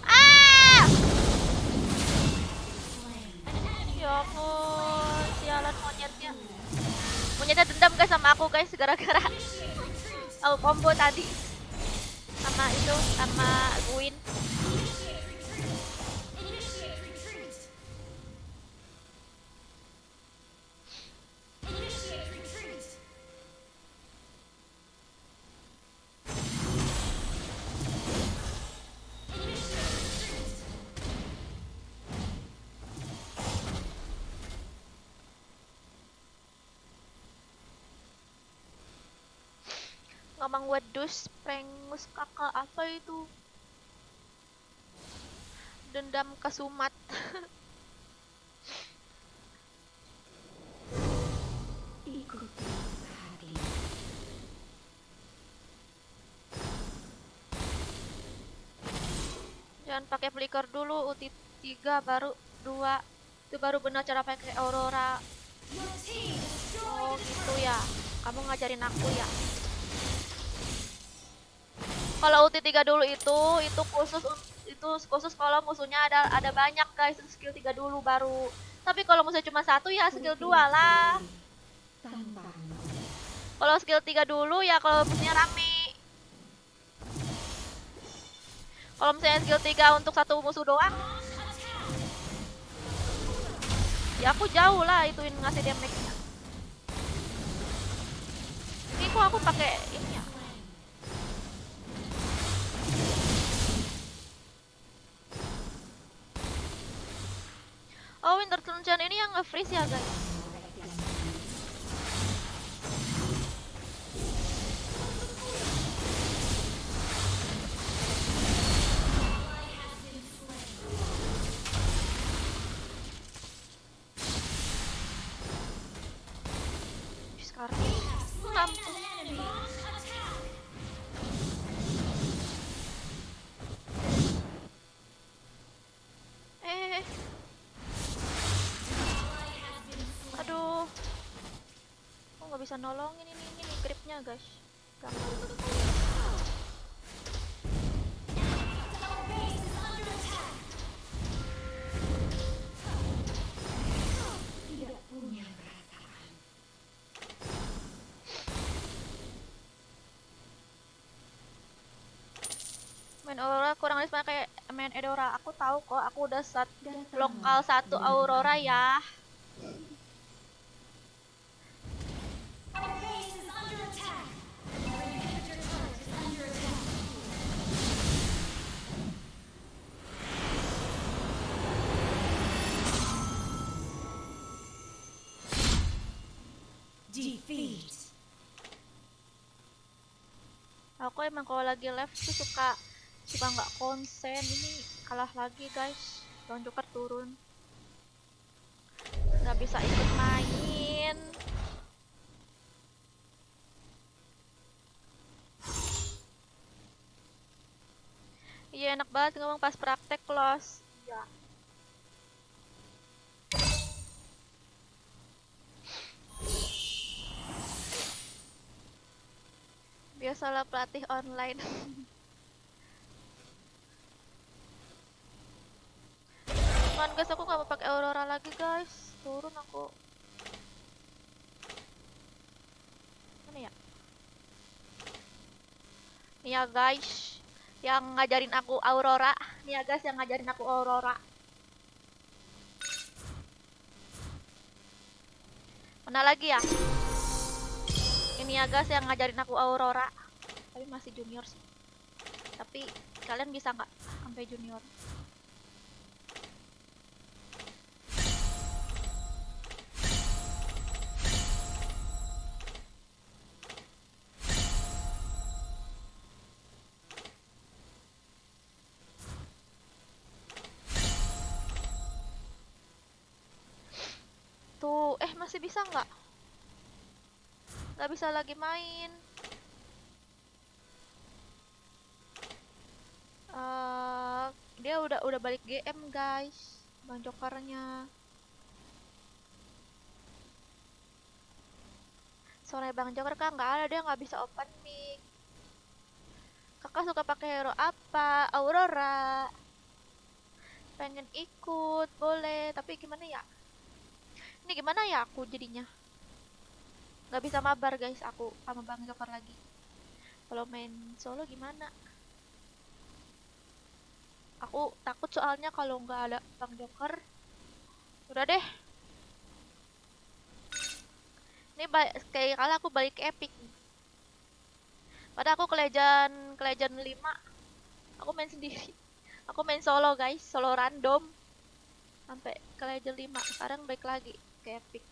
Ah! Ya ampun, sialan monyetnya. Monyetnya dendam guys sama aku guys gara-gara aku combo tadi sama itu sama Gwyn. Ngomong wedus, prengus kakak apa itu? Dendam kesumat. Ikuti hatimu. Jangan pakai flicker dulu, ulti 3 baru 2. Itu baru benar cara pakai Aurora. Oh gitu ya. Kamu ngajarin aku ya. Kalau ulti 3 dulu itu khusus kalau musuhnya ada banyak guys, skill 3 dulu baru. Tapi kalau musuhnya cuma 1 ya skill 2 lah. Tanpamu. Kalau skill 3 dulu ya kalau musuhnya rame. Kalau misalnya skill 3 untuk satu musuh doang, ya aku jauh lah ituin ngasih damage-nya. Ini kok aku pakai ini ya? Oh, Winter Troncheon ini yang nge-freeze ya guys. Sekarang ampun. Aduh. Aku nggak bisa nolongin ini gripnya guys. Gampang. Tidak punya perasaan. Main Aurora kurang lebih sama kayak main Edora. Aku tahu kok, aku udah lokal 1 Aurora ya. Defeat. Aku emang kalau lagi live tuh suka nggak konsen. Ini kalah lagi guys. Bang Joker turun. Nggak bisa ikut main. Iya enak banget ngomong pas praktek close. Iya. Biasalah pelatih online. Man guys, aku nggak mau pakai Aurora lagi guys. Turun aku. Mana ya? Nih ya guys, yang ngajarin aku Aurora. Nih ya guys, yang ngajarin aku Aurora. Mana lagi ya? Ini ya guys yang ngajarin aku Aurora. Tapi masih junior sih. Tapi kalian bisa nggak sampai junior? Tuh, masih bisa nggak? Nggak bisa lagi main. Dia udah balik GM guys, Bang Jokernya. Sore Bang Joker kan nggak ada, dia nggak bisa open mic. Kakak suka pakai hero apa? Aurora. Pengen ikut, boleh. Tapi gimana ya? Ini gimana ya aku jadinya? Nggak bisa mabar guys, aku sama Bang Joker lagi. Kalau main solo gimana? Aku takut soalnya kalau nggak ada Bang Joker. Udah deh. Ini kayak kali aku balik ke Epic. Padahal aku ke Legend 5. Aku main sendiri. Aku main solo guys, solo random. Sampai ke Legend 5. Sekarang balik lagi ke Epic.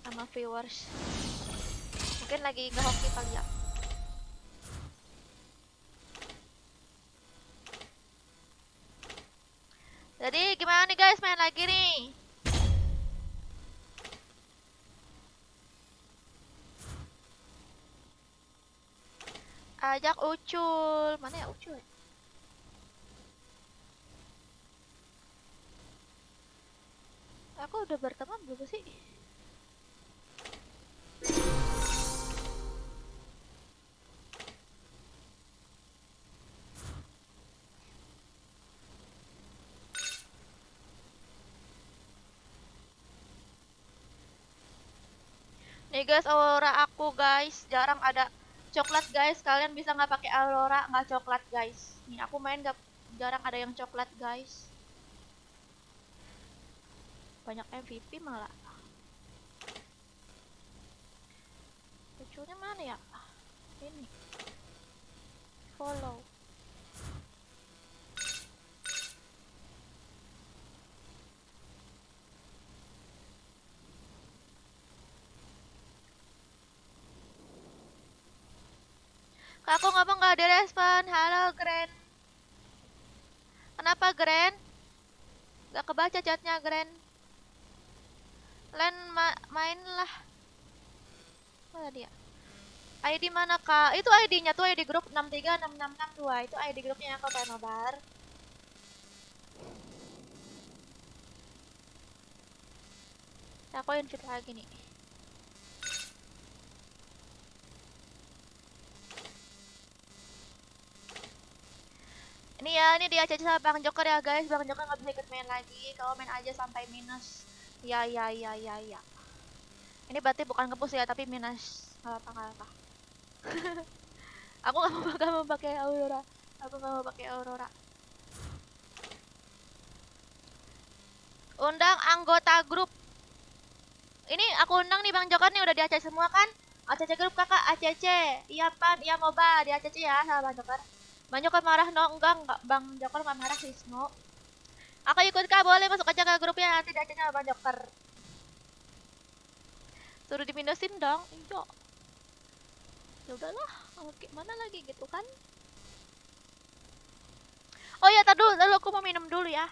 Sama viewers. Mungkin lagi nge-hoki kali ya. Jadi gimana nih guys, main lagi nih? Ajak Ucul. Mana ya Ucul? Aku udah berteman belum sih? Nih guys, Aurora aku guys, jarang ada coklat guys. Kalian bisa nggak pakai Aurora nggak coklat guys? Nih aku main nggak, jarang ada yang coklat guys. Banyak MVP malah. Lucunya mana ya? Ini. Follow. Kak, aku ngomong gak ada respon. Halo, Grand. Kenapa, Grand? Gak kebaca chatnya, Grand. Len, main lah. Mana dia? ID mana, Kak? Itu ID-nya tuh ID grup 63662. Itu ID grupnya aku pengen nobar. Aku invite lagi nih. Ini ya, ini dia caca sama Bang Joker ya guys. Bang Joker nggak bisa ikut main lagi. Kalau main aja sampai minus. Ya. Ini berarti bukan nge-push ya, tapi minus. Nggak apa-apa. Aku nggak mau pakai Aurora. Aku nggak mau pakai Aurora. Undang anggota grup. Ini aku undang nih Bang Joker nih, udah di ACC semua kan? ACC grup kakak, ACC. Iya Pan, iya Moba, di ACC ya sama Bang Joker. Bang Joker marah no? Enggak, Bang Joker nggak marah sih, no. Aku ikut kak, boleh masuk aja ke grupnya, nanti di ACC sama Bang Joker. Suruh diminusin dong, iya. Ya udahlah, oke mana lagi gitu kan. Oh ya, tar dulu aku mau minum dulu ya.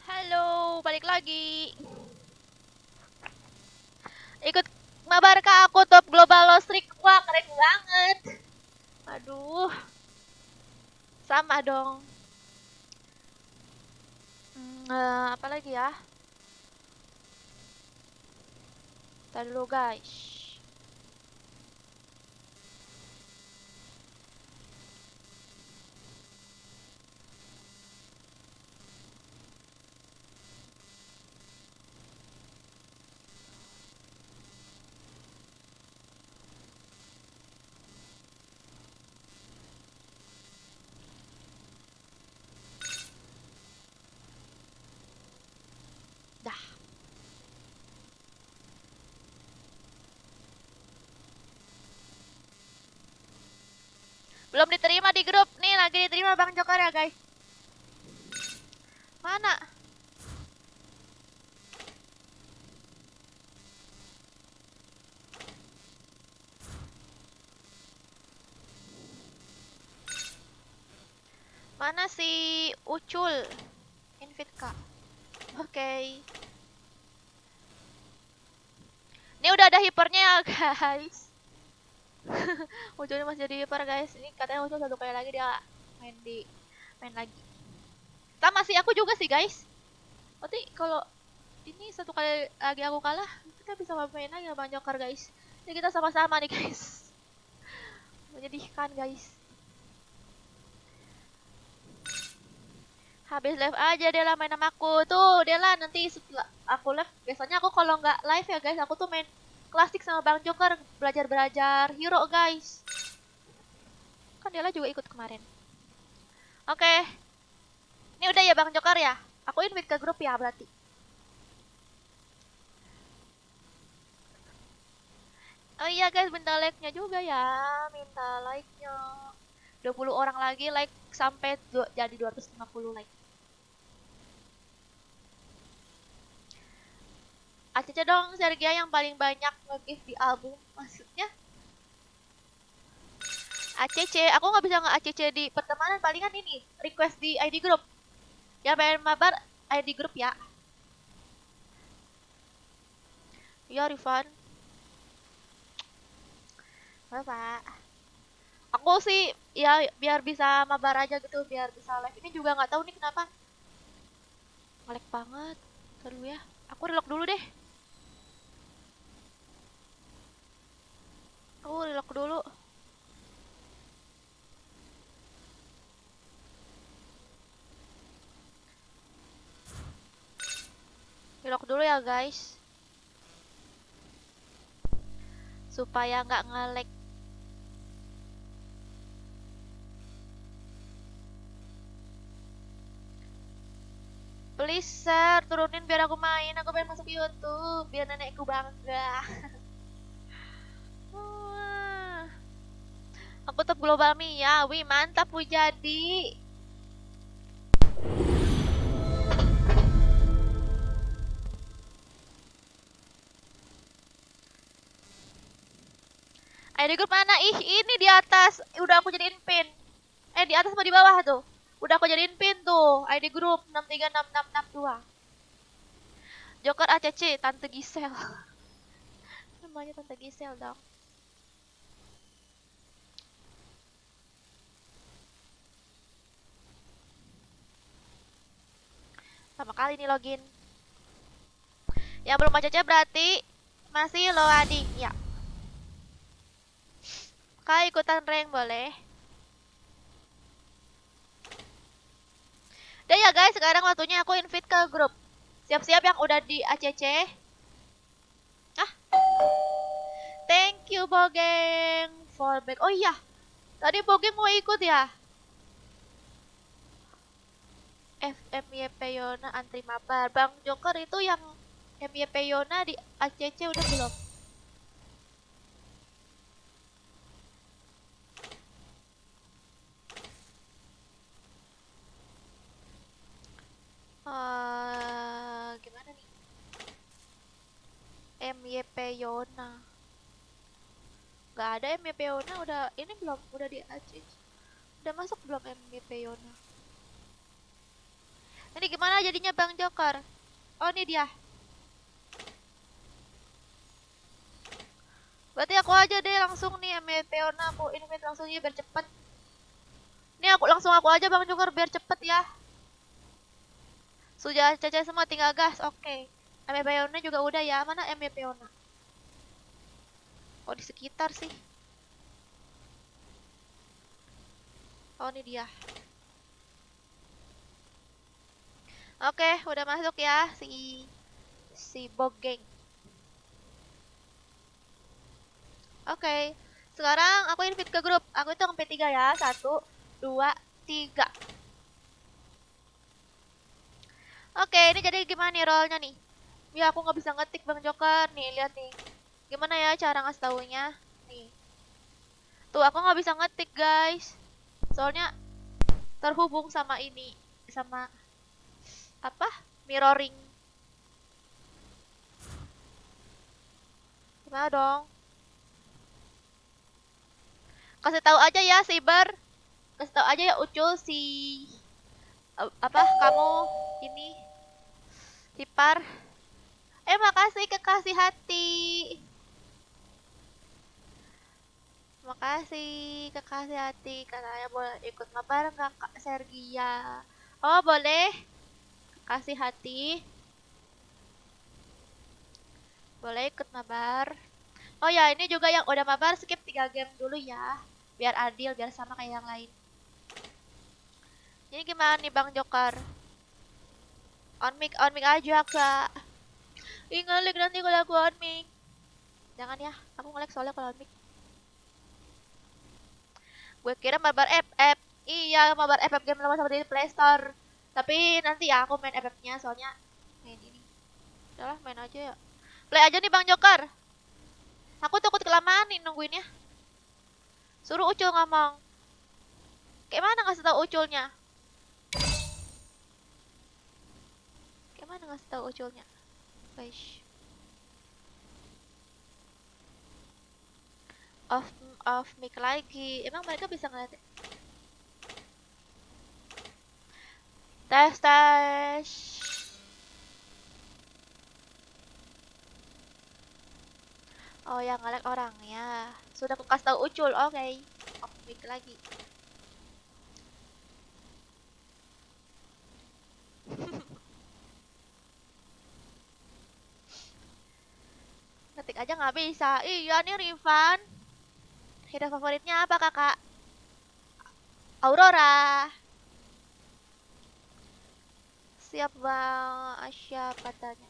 Halo, balik lagi. Ikut mabar ke aku top global lost streak. Wah, keren banget. Aduh, sama dong. Apa lagi ya? Tadi dulu guys. Belum diterima di grup. Nih lagi diterima Bang Joker ya guys. Mana? Mana si Ucul? Invite Kak. Oke. Ini udah ada hipernya ya guys. Uculnya masih jadi hiper guys. Ini katanya Ucul 1 kali lagi dia main lagi. Sama sih aku juga sih guys. Berarti kalau ini 1 kali lagi aku kalah, kita bisa main lagi ya Bang Joker guys. Jadi kita sama-sama nih guys. Menyedihkan guys. Habis live aja Dela main sama aku. Tuh Dela nanti setelah aku live, biasanya aku kalau nggak live ya guys, aku tuh main klasik sama Bang Joker, belajar hero guys. Kan Dela juga ikut kemarin. Oke. Ini udah ya Bang Joker ya? Aku invite ke grup ya berarti. Oh iya guys, minta like-nya juga ya. Minta like-nya. 20 orang lagi like sampai jadi 250 like. ACC dong Sergia yang paling banyak nge-gift di album. Maksudnya ACC, aku nggak bisa nge-ACC di pertemanan, palingan ini request di ID group. Ya pengen mabar ID group ya. Ya Rifan. Bapak. Aku sih ya biar bisa mabar aja gitu, biar bisa live. Ini juga nggak tahu nih kenapa nge-lag banget. Aduh ya, aku relock dulu deh. Aku relock dulu. Relock dulu ya guys. Supaya nggak nge-lag. Please share, turunin biar aku main. Aku pengen masuk YouTube biar nenekku bangga. Wah. Aku top global Mia. Wih, mantap Wujadi. ID group mana? Ih, ini di atas. Udah aku jadiin pin. Di atas sama di bawah tuh. Udah aku jadiin pin tuh. ID group 636662. Joker ACC, Tante Gisel. Namanya Tante Gisel dong. Sama kali nih login. Yang belum ACC berarti masih loading ya. Kak ikutan rank boleh. Udah ya guys, sekarang waktunya aku invite ke grup. Siap-siap yang udah di ACC. Thank you Bogeng for back. Oh iya, tadi Bogeng mau ikut ya. FMYP Yona antri mabar. Bang Joker itu yang MYP Yona di ACC udah belum? Gimana nih? MYP Yona. Gak ada MYP Yona, udah ini belum? Udah di ACC. Udah masuk belum MYP Yona? Ini gimana jadinya Bang Joker? Oh ini dia. Berarti aku aja deh langsung nih MYP Yona, aku invite langsung ya biar cepet. Ini aku langsung aku aja Bang Joker biar cepet ya. Sudah caca semua tinggal gas, oke. MYP Yona juga udah ya, mana MYP Yona? Oh di sekitar sih. Oh ini dia. Oke, udah masuk ya si Bogeng. Oke, sekarang aku invite ke grup. Aku hitung sampai 3 ya. 1, 2, 3. Oke, ini jadi gimana nih rollnya nih? Ya aku nggak bisa ngetik Bang Joker. Nih, lihat nih. Gimana ya cara ngasih taunya? Nih. Tuh, aku nggak bisa ngetik guys. Soalnya terhubung sama ini, sama apa? Mirroring. Gimana dong? Kasih tahu aja ya, Cyber. Kasih tahu aja ya Ucul si apa kamu ini Hipar. Makasih kekasih hati. Makasih kekasih hati. Katanya boleh ikut mabar nggak Kak Sergia? Oh boleh. Kasih hati. Boleh ikut mabar. Oh ya ini juga yang udah mabar skip 3 game dulu ya. Biar adil, biar sama kayak yang lain. Ini gimana nih Bang Jokar? On mic aja Kak. Ih ngelag nanti kalau aku on mic. Jangan ya, aku ngelag soalnya kalau on mic. Gue kira mabar FF. Iya, mabar FF game lama seperti di Play Store. Tapi nanti ya aku main FF-nya soalnya main ini. Udahlah main aja ya. Play aja nih Bang Jokar. Aku takut kelamaan nih nungguinnya. Suruh Ucul ngomong. Kayak mana ngasih tahu Uculnya? Kayak mana ngasih tahu Uculnya? Guys. Off mic lagi. Emang mereka bisa ngeliat? Tes. Oh yang ngelag orangnya. Sudah aku kasih tahu Ucul. Oke. Off mic lagi. Ngetik aja nggak bisa. Iya nih Rifan. Hero favoritnya apa kakak? Aurora. Siap bang Asya katanya.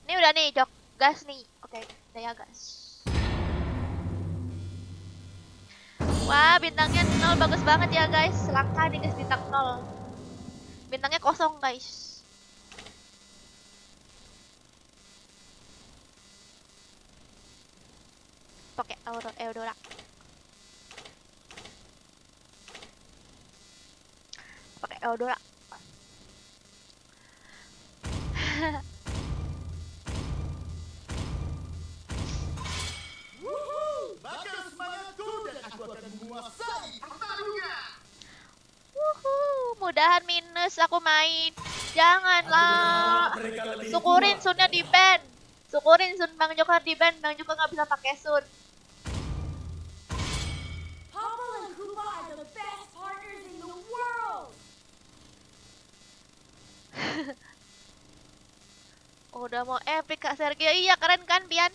Ini udah nih jok gas nih. Oke, udah ya gas. Wah bintangnya 0 bagus banget ya guys. Langka nih guys bintang 0. Bintangnya kosong guys. Pakai Eudora. Pakai Eudora. Wuhu, bakal semangatku dan aku akan menguasai pertarungan. Mudahan minus aku main. Janganlah. Syukurin Sunnya di ban. Syukurin Sun Bang Jokar di ban. Bang Jokar nggak bisa pakai Sun. Popple and Koopa are the best partners in the world. Udah mau epic Kak Sergio. Iya keren kan Bian?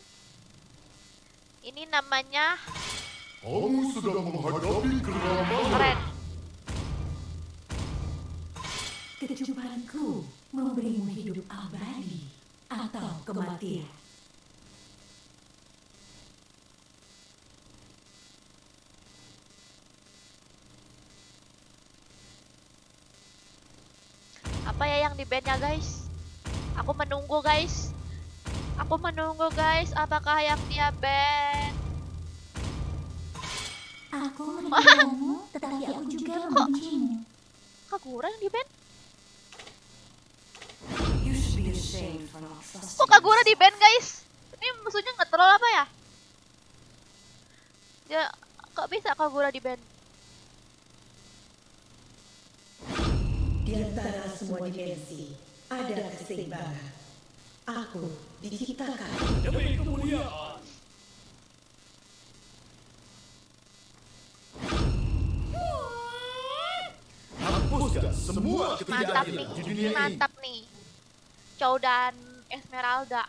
Ini namanya Kamu sedang menghadapi keramaian. keren. Kecupanku memberimu hidup abadi atau kematian. Apa ya yang di ban-nya guys? Aku menunggu guys. Aku menunggu guys. Apakah yang dia ban? Aku mencintamu, tetapi aku juga membencimu. Kagura yang di ban? You should be ashamed for not trusting. Kok Kagura di ban guys? Ini musuhnya nge-troll apa ya? Ya, kok bisa Kagura di ban? Di antara semua dimensi ada keseimbangan. Aku diciptakan Demi kemuliaan. Hapuskan semua Mantap ketidakadilan nih, di dunia ini. mantap nih. Chow dan Esmeralda.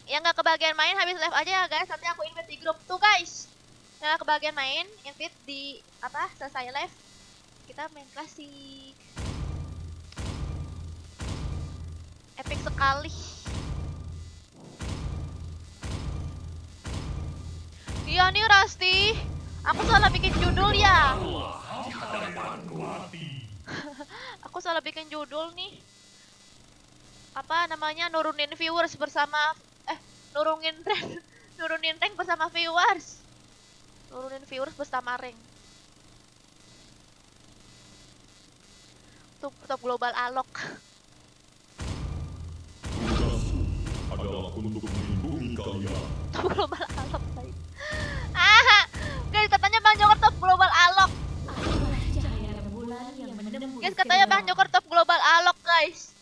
Yang nggak kebagian main habis live aja ya guys. Nanti aku invite di grup tuh guys. Yang nggak kebagian main, invite di apa? Selesai live kita main klasik. Epic sekali. Iya nih Rasti. Aku salah bikin judul ya. Aku salah bikin judul nih. Apa namanya nurunin viewers bersama nurunin rank bersama viewers. Nurunin viewers bersama rank. Top global alok. Tugasku adalah untuk melindungi kalian. Top global alok guys. Guys katanya Bang Joker top global alok. Akulah cahaya rembulan yang menembus Guys katanya Bang kegelapan. Joker top global alok guys.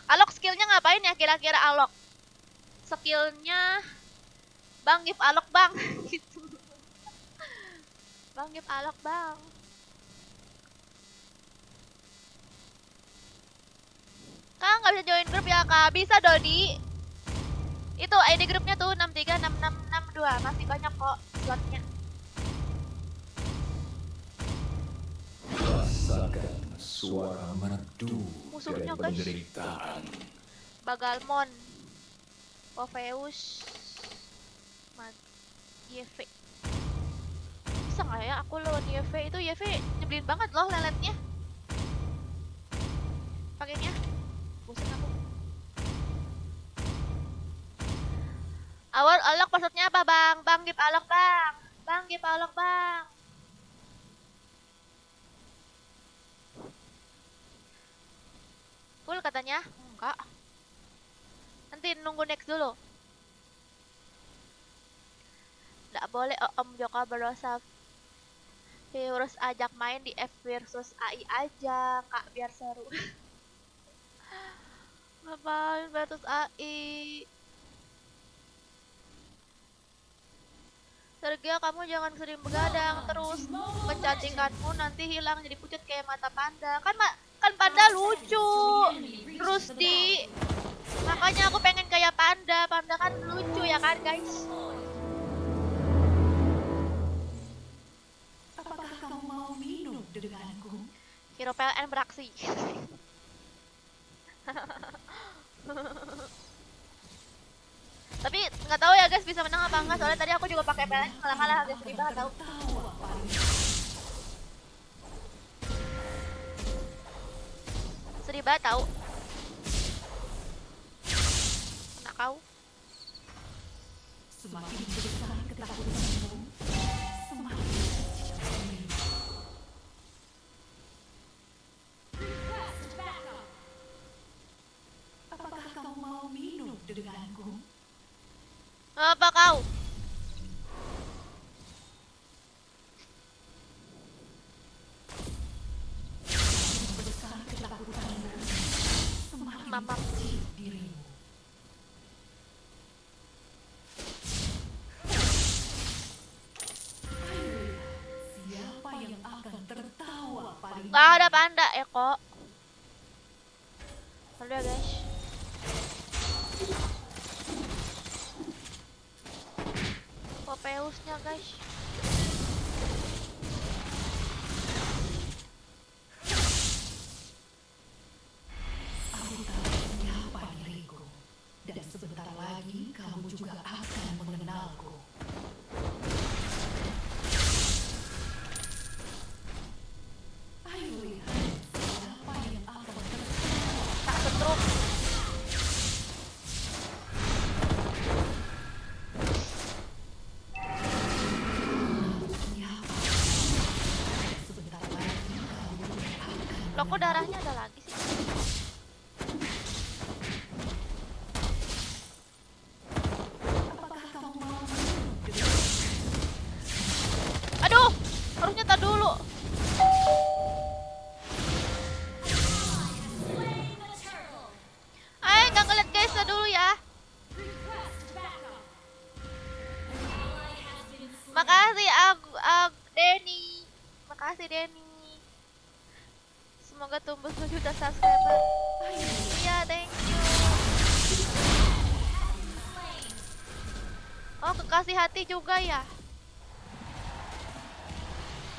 Alok skillnya ngapain ya kira-kira alok? Skillnya Bang give alok bang gitu. Bang give alok bang. Kak nggak bisa join grup ya kak? Bisa Dodi. Itu ID grupnya tuh 636662 masih banyak kok slotnya. Rasakan suara merdu Musuhnya, dari guys. penderitaan. Bagalmon, Poveus, YV. Bisa nggak ya aku lawan YV? Itu YV nyebelin banget loh leletnya. Pakainya, bosan aku. Awal alok maksudnya apa bang? Bang give alok bang. Bang give alok bang. Full katanya? Enggak. Nanti nunggu next dulu. Nggak boleh Om Joko berdosa. Virus ajak main di F versus AI aja, Kak, biar seru. Ngapain versus AI? Sergio, kamu jangan sering begadang terus. Kecantikanmu nanti hilang jadi pucat kayak mata panda. Kan panda lucu. Terus makanya aku pengen kayak panda. Panda kan lucu ya kan, guys? Apakah kamu mau minum denganku? Hero PLN beraksi. Tapi nggak tahu ya guys bisa menang apa enggak, soalnya tadi aku juga pakai PLN kalah-kalah guys, sedih banget tau. Tertawa paling Sedih banget tau. Kena kau. semakin besar ketakutanmu, semakin kecil dirimu. Apakah kamu mau minum denganku? Apa kau? Semakin besar ketakutanmu, semakin Mamam. kecil dirimu. Ayo, siapa yang akan tertawa paling Gak ada panda Eko. Udah guys. Popeusnya guys. Aku tahu siapa diriku, dan sebentar lagi kamu juga akan mengenalku. Ayo lihat siapa yang akan tertawa. Tak setruk. Siapa? Sebentar lagi kamu juga akan Loh kok darahnya ada lagi sih? Apakah kamu mau minum dengan Aduh, harusnya tak dulu. Nggak ngeliat guys dulu ya. Makasih Denny. Makasih Denny. Semoga tumbuh 1 juta subscriber. Iya, thank you. Oh, kekasih hati juga ya.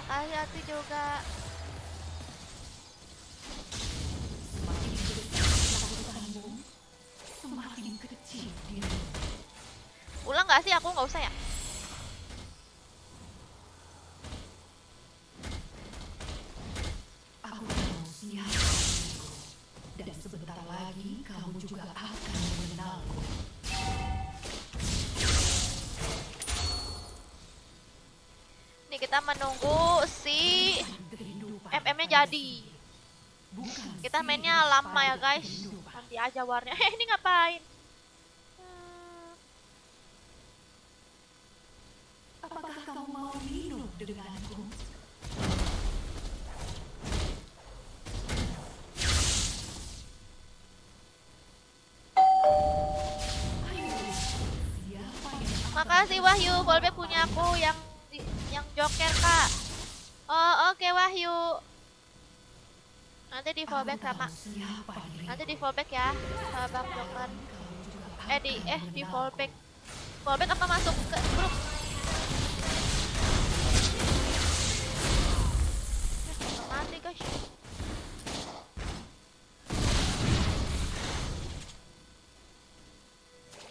Kekasih hati juga. semakin besar ketakutanmu, semakin kecil dirimu. Ulang nggak sih? Aku nggak usah ya. Aku tahu siapa diriku, dan sebentar lagi kamu juga akan mengenalku. kita menunggu si MM-nya jadi. Kita mainnya lama ya guys. Nanti aja warnya. Ini ngapain? Apakah kamu mau hidup denganku? Makasih Wahyu, Volbeck punya aku yang Joker kak. Oh oke Wahyu. Nanti di fallback sama. Nanti di fallback ya, sama Bang Joker. Di fallback. Fallback apa masuk ke grup? Mati guys.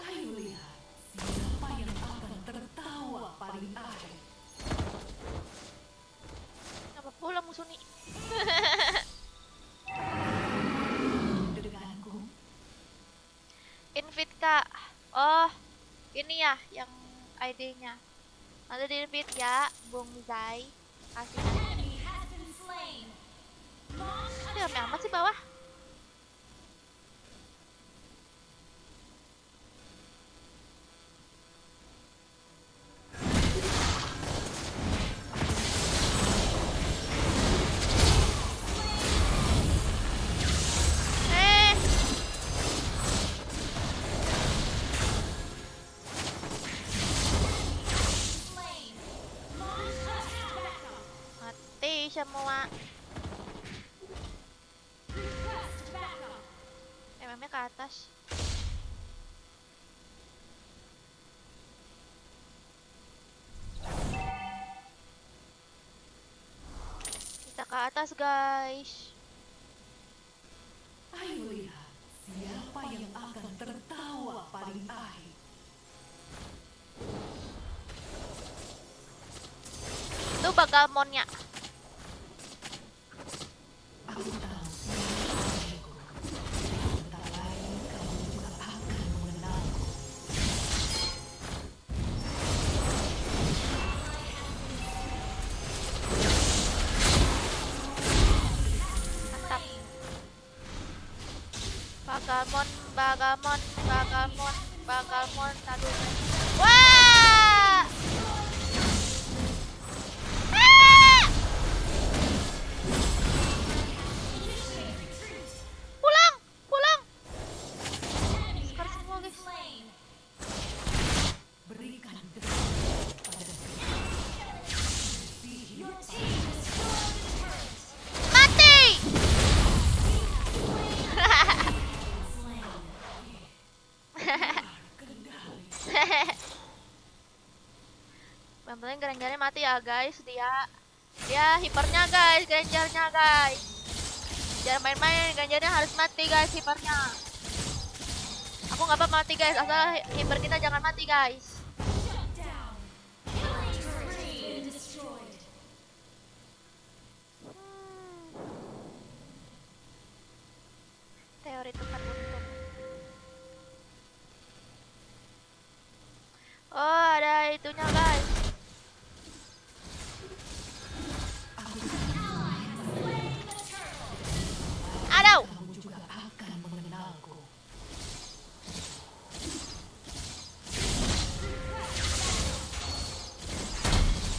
Ayo lihat siapa yang akan tertawa paling akhir. Apa pula musuh nih? Denganku. Invite kak. Oh, ini ya yang ID-nya. Nanti di invite ya, Bung Zai. Kasih. Ini rame amat sih bawah. Mati semua. MM-nya ke atas. Kita ke atas guys. Ayo lihat siapa yang akan tertawa paling akhir. Itu Bagalmonnya. Aku tahu siapa sebentar lagi kamu juga akan mengenalku. Mantap. Bagalmon. Aduh. Wah! Ah! Pulang. Sekarang semua guys. Berikan kedamaian pada sihir Mati! Yang penting Grangernya mati ya guys. Dia hipernya guys, Grangernya guys. Jangan main-main, Grangernya harus mati guys hipernya. Aku nggak apa mati guys, asal hiper kita jangan mati guys. Teori tempat untung. Oh ada itunya guys. Aduh. kamu juga akan mengenalku.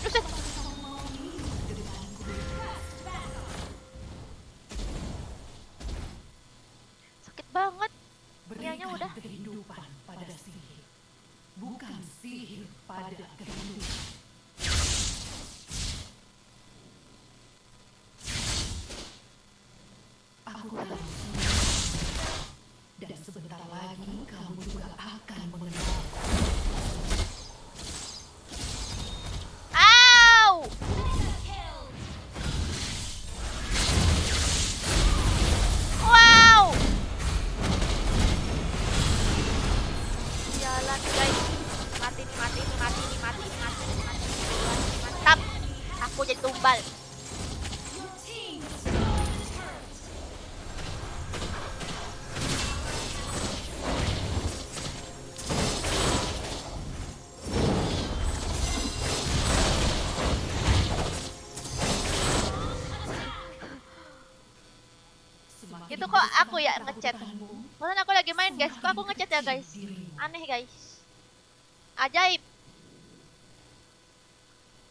Buset. Sakit banget. Nianya Berikan udah. kehidupan pada sihir, bukan sihir pada kehidupan. Aku tahu dan sebentar lagi kamu juga akan mengenalku. Au! Wow! Jalan guys. Mati. Itu kok aku ya ngechat. Maksudnya aku lagi main guys, kok aku ngechat ya guys. Aneh guys. Ajaib.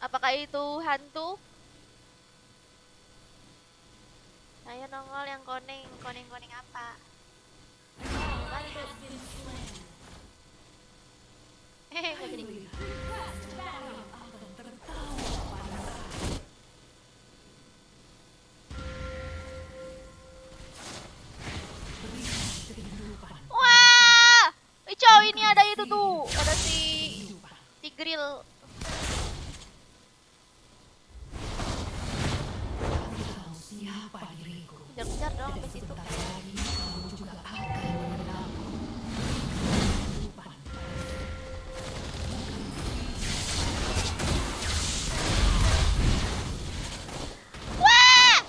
Apakah itu hantu? Ayo nongol yang koning. Koning apa? Bantu. Nggak jadi. Wah, Icow, ini ada itu tuh, ada si Tigreal. Siapa diriku? Kejar-kejar dong ke situ. Sebentar lagi kamu juga akan mengenalku. Kehidupan. Wah!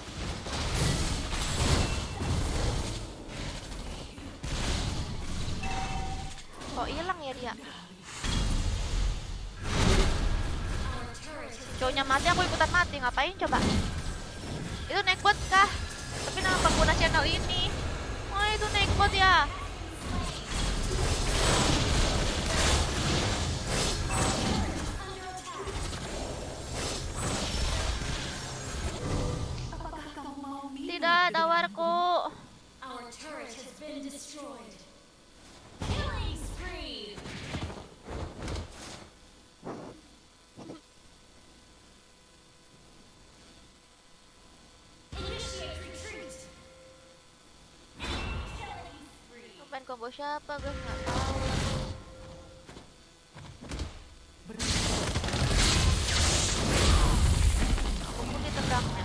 Kok hilang ya dia? Cowoknya mati, aku ikutan mati. Ngapain coba? Itu nekbot kah? Tapi nama pengguna channel ini. Oh, itu nekbot ya. Apakah kamu mau minum? Tidak, tawarku. Our turret has been destroyed. Killing spree. Initiate retreat. Killing spree. Main combo siapa guys? Nggak tahu. Aku pun ditendangnya.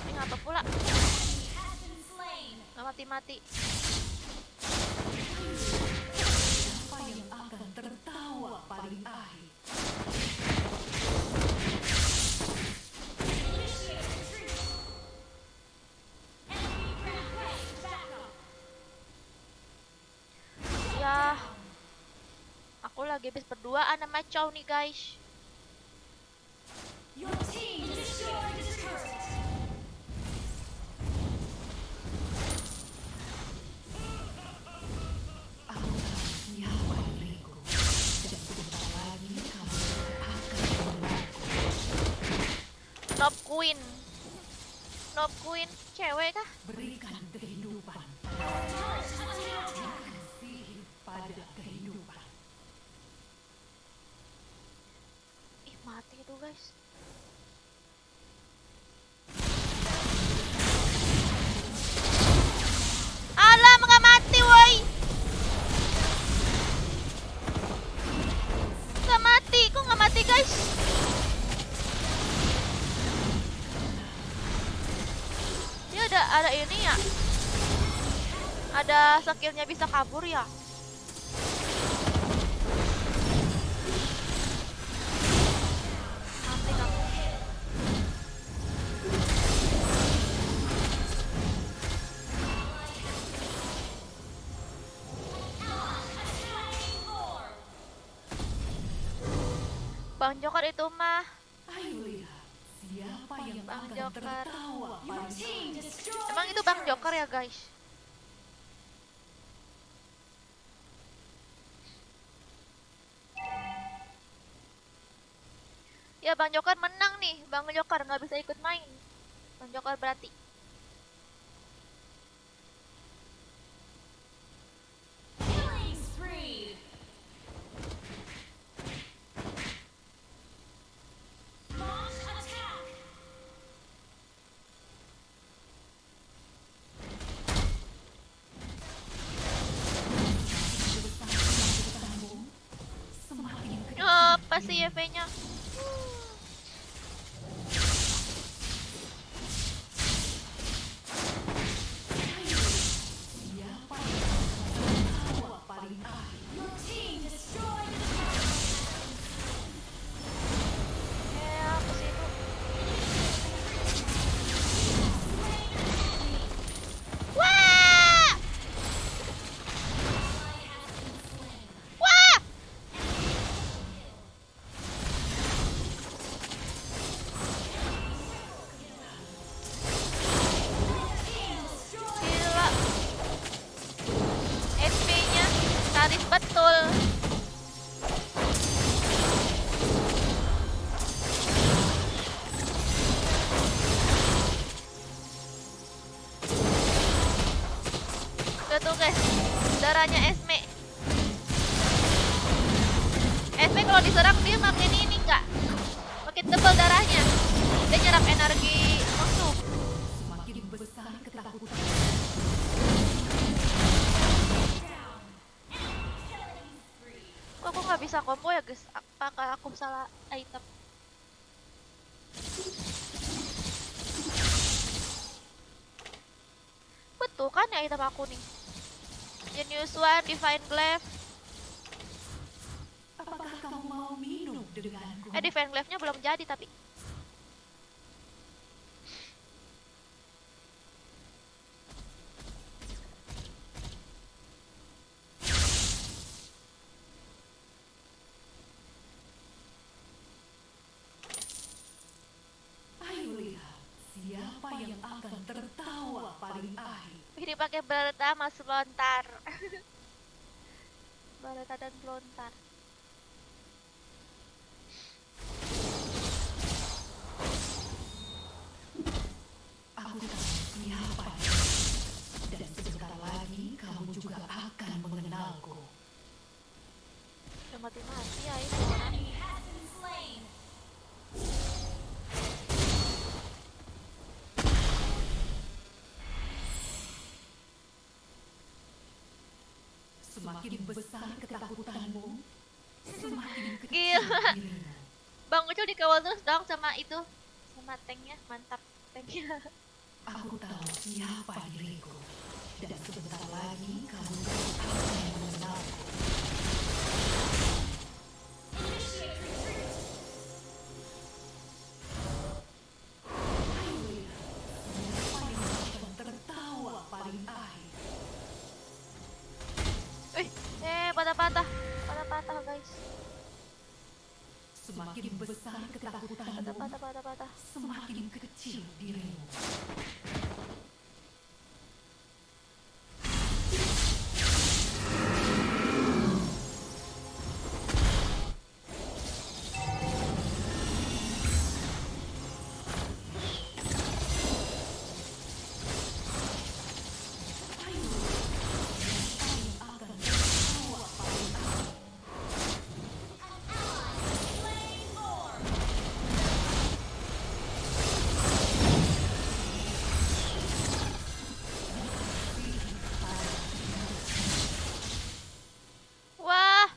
Ini ngapa pula? Has been slain. Nggak mati-mati. Siapa yang akan tertawa paling akhir? Initiate retreat. Enemy request backup. Ya, aku lagi habis berduaan sama Chow nih guys. Your team destroyed the turret. Aku tahu siapa diriku. Dan sebentar lagi kamu akan mengenalku. Noob Queen. Noob Queen cewek kah? Berikan kehidupan. Kasih pada kehidupan. Ih, mati itu guys. Alah, nggak mati woi. Nggak mati, kok nggak mati guys? Dia ada ini ya. Ada skillnya bisa kabur ya. Mati kamu. Bang Joker itu mah. Ayo lihat siapa yang Bang akan Joker. tertawa Your paling team destroyed. Emang itu Bang Joker ya guys? Ya Bang Joker menang nih. Bang Joker nggak bisa ikut main. Bang Joker berarti. Killing spree. Launch attack. semakin kecil. Oh, pasti YV-nya. Siapa yang akan tertawa paling akhir? Your team destroyed the turret. Ya, apa sih itu? Wah! Wah! tuh guys, darahnya Esme. Esme kalau diserang dia makin ini kak, makin tebal darahnya. Dia nyerap energi musuh. Semakin besar ketakutan. Kok aku nggak bisa combo ya guys? Apakah aku salah item? Betul kan ya item aku nih? Genius One, Divine Glaive. Apakah kamu mau minum denganku? Divine Glaive-nya belum jadi tapi. Ayo lihat, siapa yang akan tertawa paling akhir. Ini pakai Barata mas lontar. Barata dan lontar. Aku tahu siapa dia. Dan sebentar lagi kamu juga akan mengenalku. Udah mati-mati ya ini orang. Semakin besar ketakutanmu, semakin kecil Gila. dirimu. Bang Ucul dikawal terus dong sama itu. Sama tanknya, mantap tanknya. Aku tahu siapa diriku. Dan sebentar lagi kamu juga akan mengenalku. Ayo lihat, siapa yang akan tertawa paling akhir. Patah-patah. Patah-patah guys. Semakin besar ketakutanmu, Patah-patah. semakin kecil dirimu. Wah,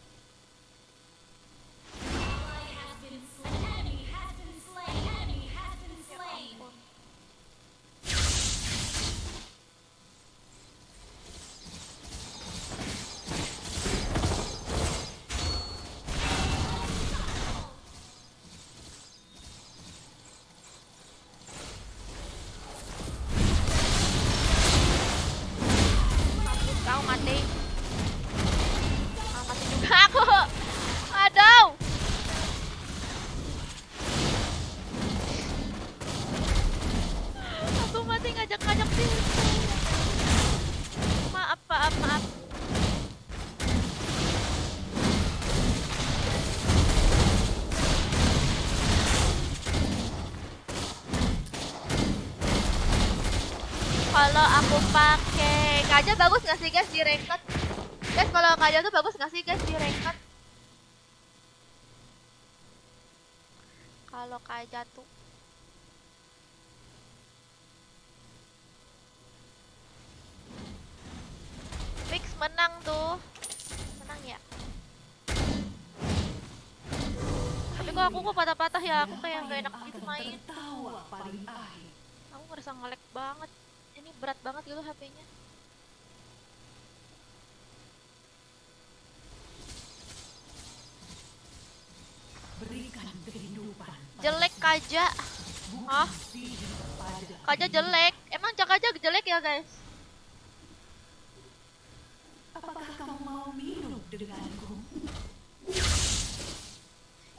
mampus kau mati. Mati juga aku. Aduh. Aku mati ngajak-ngajak sih. Maaf. Kalau aku pakai Kaja bagus nggak sih guys di ranked? Guys kalau Kaja tuh bagus nggak sih guys di ranked? Kalau Kaja tuh fix menang tuh. Menang ya. Tapi kok patah-patah ya, aku kayak nggak enak gitu main. Tertawa paling akhir. Aku ngerasa nge-lag banget. Ini berat banget gitu HP-nya. Berikan kehidupan. Jelek Kaja. Hah? Kaja jelek. Emang Kaja jelek ya guys? Apakah kamu mau minum denganku?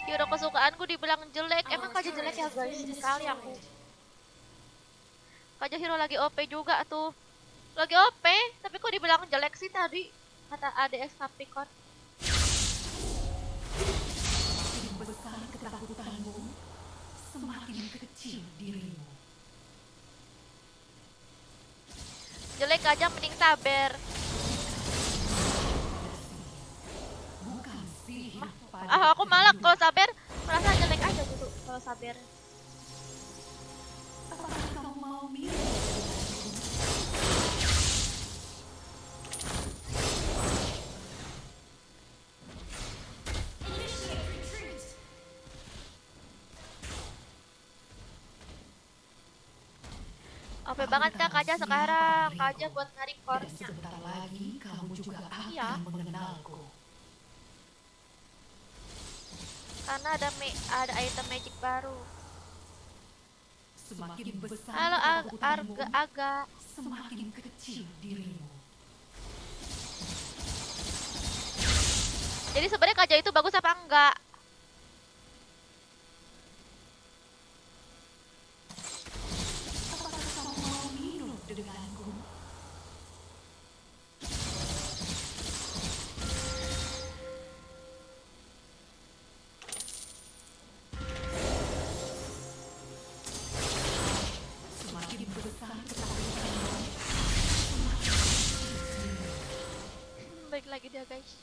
Hero kesukaanku dibilang jelek. Emang Kaja jelek ya guys? Sekali aku. Kaja hero lagi OP juga tuh. Lagi OP, tapi kok dibilang jelek sih tadi? Kata ADS Capricorn. Semakin besar ketakutanmu, semakin kecil dirimu. Jelek Kaja mending sabar. Aku malah kalau sabar merasa jelek aja gitu kalau sabar. Apakah kamu mau minum? OP banget Kak Kaja sekarang. Kaja buat nyari Dan core-nya. sebentar lagi kamu juga akan Iya. mengenalku. Karena ada item magic baru. Semakin besar Halo ketakutanmu, Aga. semakin kecil dirimu. Jadi sebenarnya Kaja itu bagus apa enggak? Apakah kamu mau minum denganku? Semakin besar ketakutanmu, Baik lagi dia guys.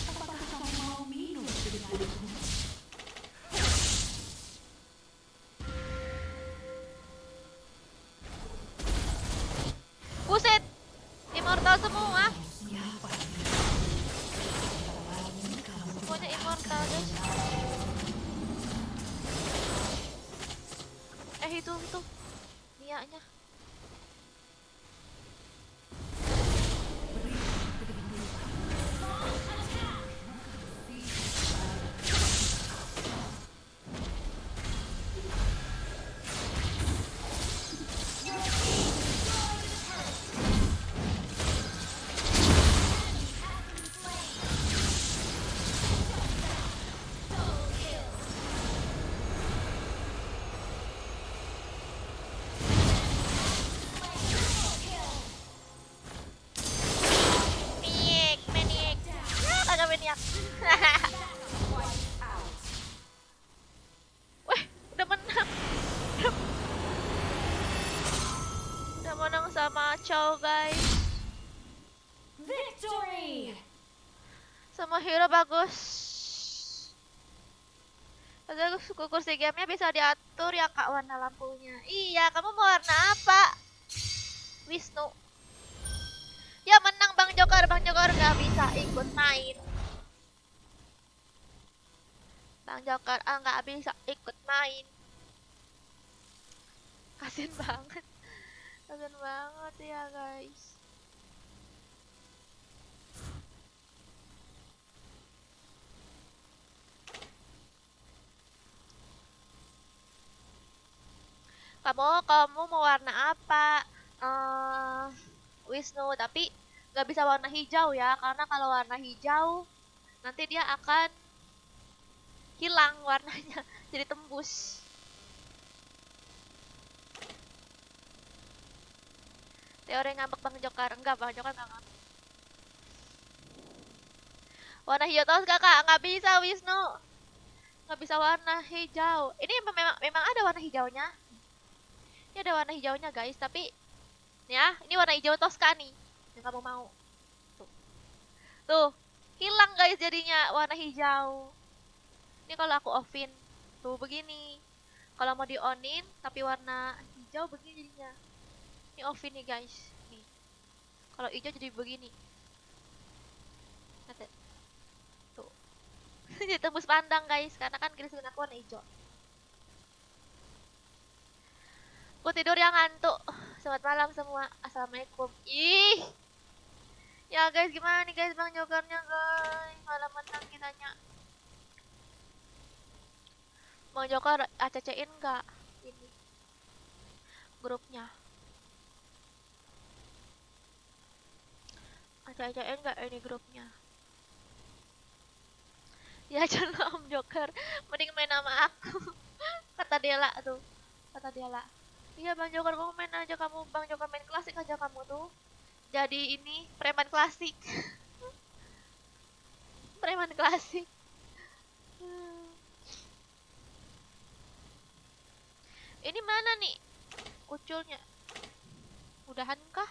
apakah kamu mau minum denganku? Buset. Immortal semua. Siapa ini? Sebentar lagi kamu juga Semuanya akan immortal guys. Itu Nianya. Maniac. Ya, kagak maniac. Weh, udah menang. Udah menang sama Chow guys. Victory! Semua hero bagus. Bagus, kursi gamenya bisa diatur ya kak warna lampunya. Iya, kamu mau warna apa? Wisnu. Ya menang Bang Joker nggak bisa ikut main. Bang Joker nggak bisa ikut main. Kasian banget ya guys. Kamu mau warna apa? Wisnu, tapi nggak bisa warna hijau ya, karena kalau warna hijau nanti dia akan hilang warnanya, jadi tembus. Teori ngambek Bang Joker, enggak Bang Joker nggak ngambek. Warna hijau terus kakak, nggak bisa Wisnu, nggak bisa warna hijau. Ini memang ada warna hijaunya. Ini ada warna hijaunya guys, tapi ya ini warna hijau Tosca nih yang kamu mau. Tuh hilang guys jadinya warna hijau. Ini kalau aku offin tuh begini. Kalau mau di onin tapi warna hijau begini jadinya. Ini offin nih guys. Nih. Kalau hijau jadi begini. Lihat. Tuh. Jadi tembus pandang guys, karena kan kiri aku warna hijau. Aku tidur yang ngantuk. Selamat malam semua. Assalamualaikum. Ih. Ya guys, gimana nih guys Bang Jokernya guys? Malah menang kitanya. Bang Joker ACC-in enggak ini grupnya? ACC-in enggak ini grupnya? Ya jangan Om Joker, mending main sama aku. Kata Dela tuh. Kata Dela. Iya Bang Joker, kamu main aja kamu. Bang Joker main klasik aja kamu tuh. Jadi ini preman klasik. Preman klasik. Ini mana nih uculnya? Udahan kah?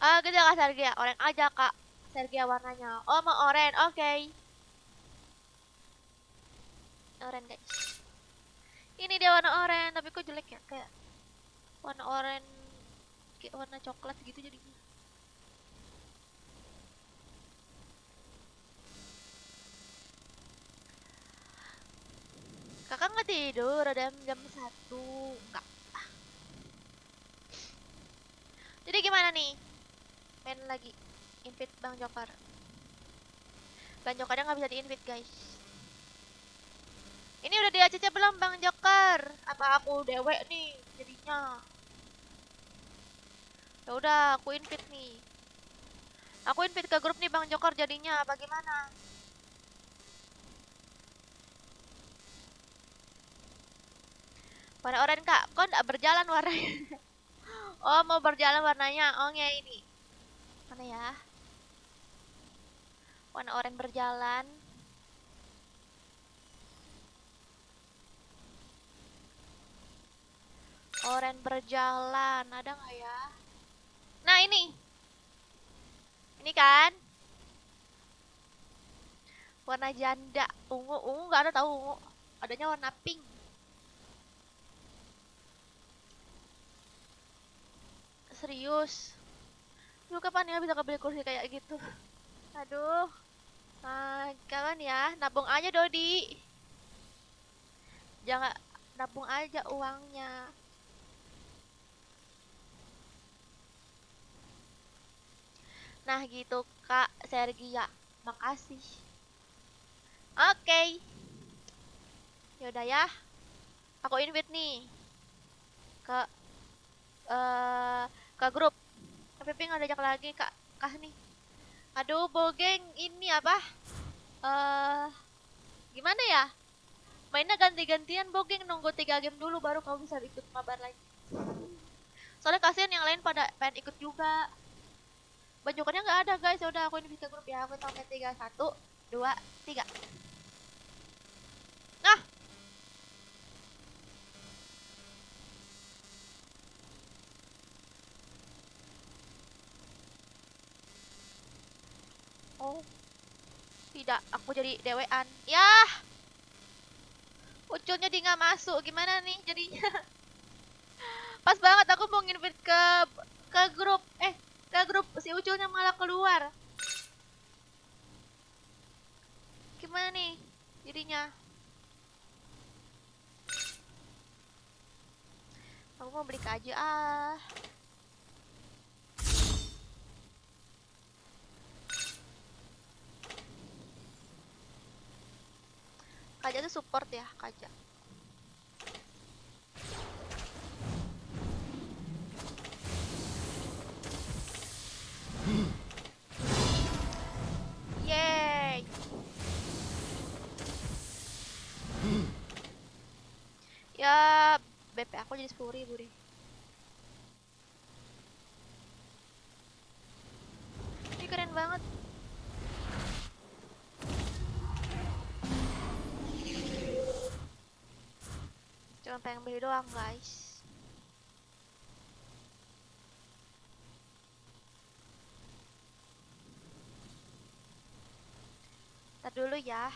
Gitu kak Sergia, oranye aja kak. Sergia warnanya. Oh mau oranye, oke. Oranye guys. Ini dia warna oranye, tapi kok jelek ya, kayak warna oranye, kayak warna coklat gitu jadinya. Kakak nggak tidur, ada jam 1. Enggak. Jadi gimana nih? Main lagi. Invite Bang Jokar. Bang Jokarnya nggak bisa di-invite guys. Ini udah di ACC belum Bang Jokar? Apa aku dewek nih jadinya? Ya udah, aku invite nih. Aku invite ke grup nih Bang Jokar jadinya. Apa gimana? Warna oranye kak, kok nggak berjalan warnanya? Oh mau berjalan warnanya, oh ya ini. Mana ya? Warna oranye berjalan. Oranye berjalan, ada nggak ya? Nah ini kan warna janda, ungu nggak ada tahu ungu, adanya warna pink. Serius? Lu kapan ya bisa kebeli kursi kayak gitu? Aduh, kapan ya? Nabung aja Dodi. Jangan nabung aja uangnya. Nah gitu Kak Sergia, makasih. Oke. Yaudah ya, aku invite nih ke ke grup. Tapi nggak ajak lagi kak nih. Aduh Bogeng ini apa? Gimana ya? Mainnya ganti-gantian Bogeng, nunggu 3 game dulu baru kamu bisa ikut mabar lagi. Soalnya kasihan yang lain pada pengen ikut juga. Bajukannya nggak ada guys, ya udah aku ini bisa grup ya. Aku sampai 3 1 2 3. Nah. Oh. Tidak, aku jadi dewean. Yah. Uculnya dia nggak masuk, gimana nih jadinya? Pas banget aku mau invite ke grup, ke grup si Uculnya malah keluar. Gimana nih jadinya? Aku mau beli aja ah. Kaja tuh support ya, Kaja. Yeay. Ya, BP aku jadi 10.000 deh. Ini keren banget. Cuma pengen beli doang guys. Ntar dulu ya.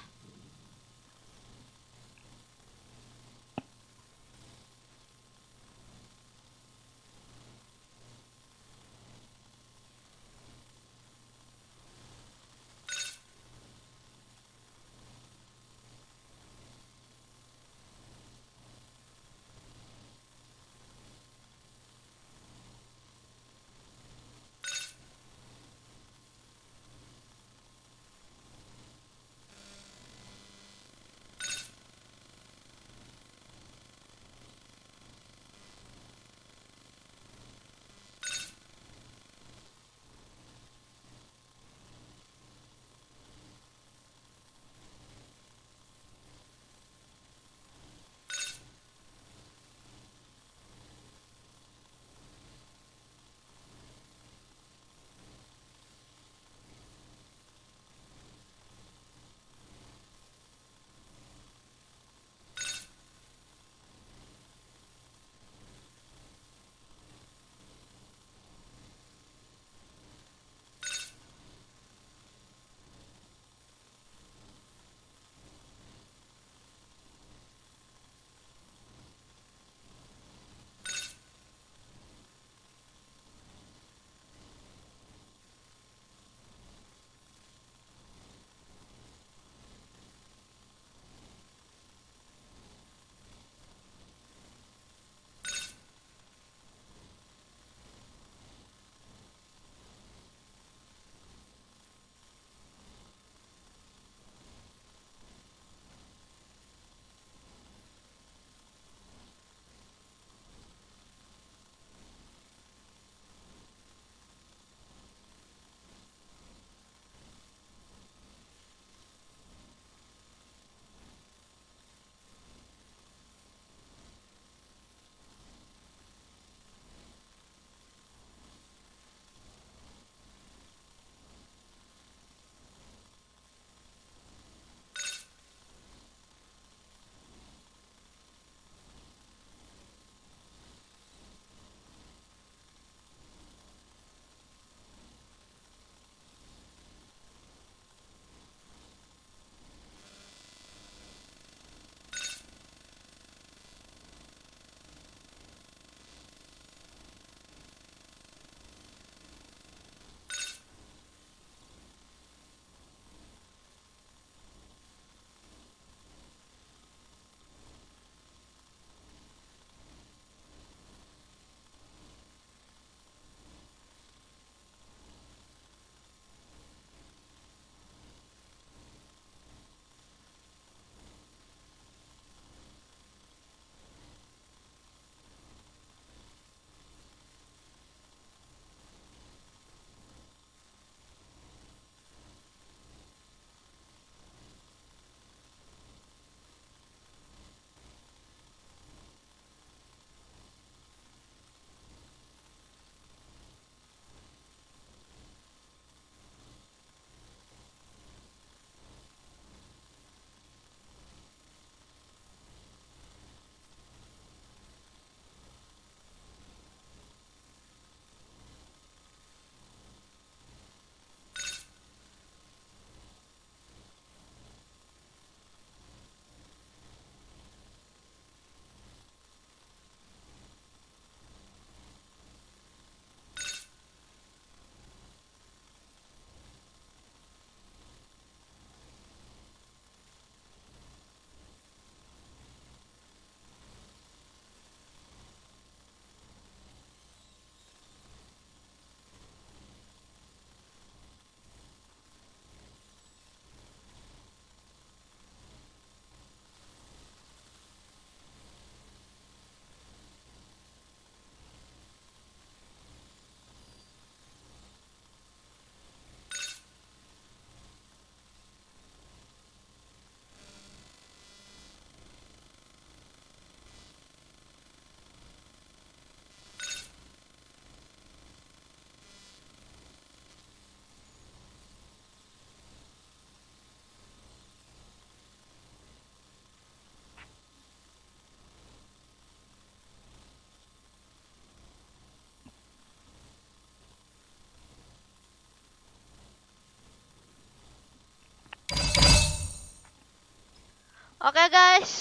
Oke guys,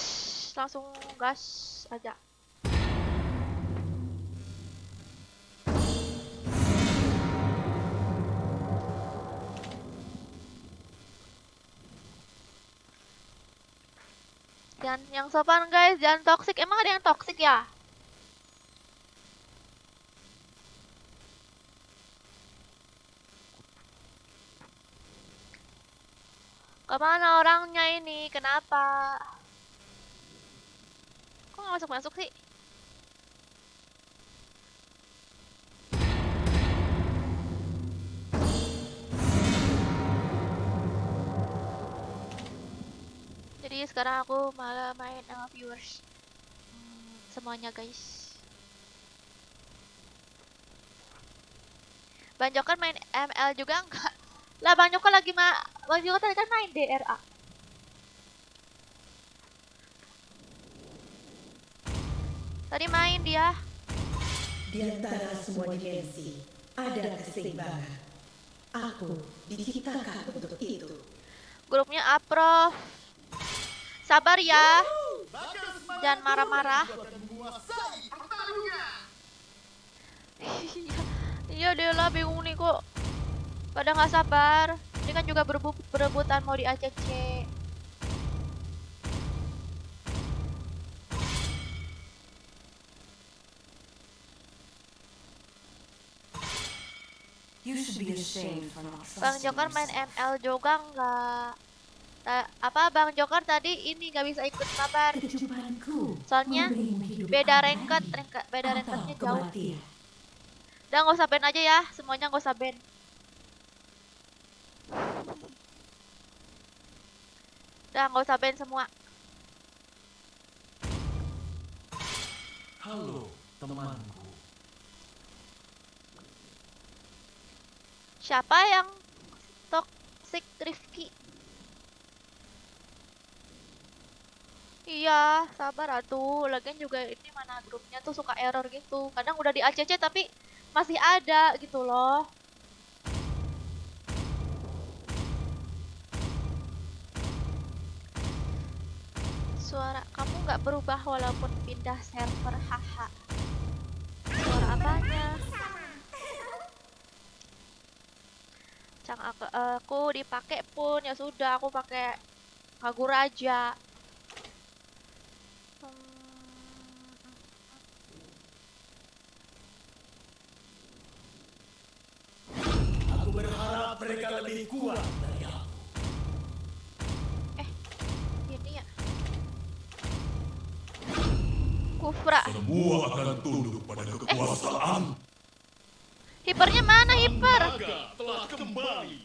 langsung gas aja. Jangan yang sopan guys, jangan toksik. Emang ada yang toksik ya? Kemana orangnya ini? Kenapa? Kok nggak masuk-masuk sih? Jadi sekarang aku malah main sama viewers. Semuanya guys. Bang Joker main ML juga enggak? Lah Bang Joker Bang Joker tadi kan main DRA. Tadi main dia. Di antara semua dimensi, ada keseimbangan. Aku diciptakan untuk itu. Grupnya approve. Sabar ya. Bakal semangat Jangan marah-marah. aku akan menguasai pertarungan. Iya deh lah, bingung nih kok. Pada nggak sabar. Ini kan juga berebutan mau di ACC. You should be ashamed for not Bang trusting Joker main yourself. ML juga nggak? Apa Bang Joker tadi ini nggak bisa ikut mabar? Kecupanku Soalnya memberimu hidup beda abadi beda atau rankednya jauh. kematian. Udah nggak usah ban aja ya, semuanya nggak usah ban. Udah nggak usah ban semua. Halo, temanku. Siapa yang toxic Rifki? Iya, sabar atuh. Lagian juga ini mana grupnya tuh suka error gitu. Kadang udah di ACC tapi masih ada gitu loh. Suara kamu nggak berubah walaupun pindah server, haha. Suara apanya? Cang aku dipakai pun ya sudah, aku pakai Kaguraja. Aku berharap mereka lebih kuat dari aku. Ini ya. Kufra. Semua akan tunduk pada kekuasaan. Hipernya mana hiper? Naga telah kembali.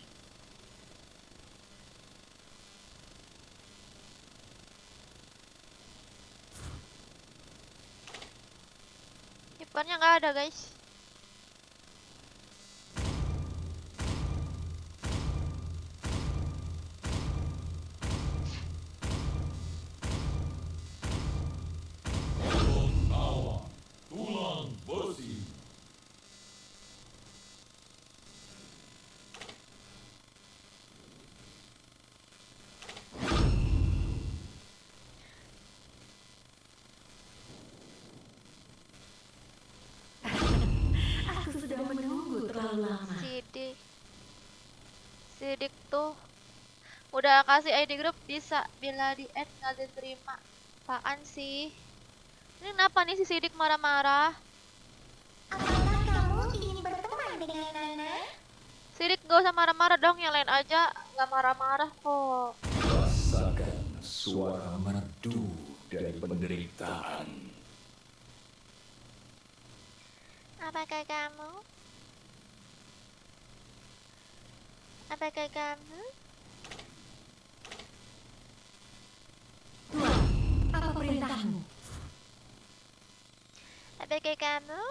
Hipernya nggak ada guys. Tulang besi. Aku sudah menunggu terlalu lama. Sidik tuh udah kasih ID grup bisa bila di add nggak diterima. Apaan sih? Ini kenapa nih si Sidik marah-marah? Apakah kamu ingin berteman dengan Nana? Sidik gak usah marah-marah dong, yang lain aja nggak marah-marah kok. Rasakan suara merdu dari penderitaan. Apakah kamu? Apakah kamu? Tuan, apa perintahmu? Apakah kamu?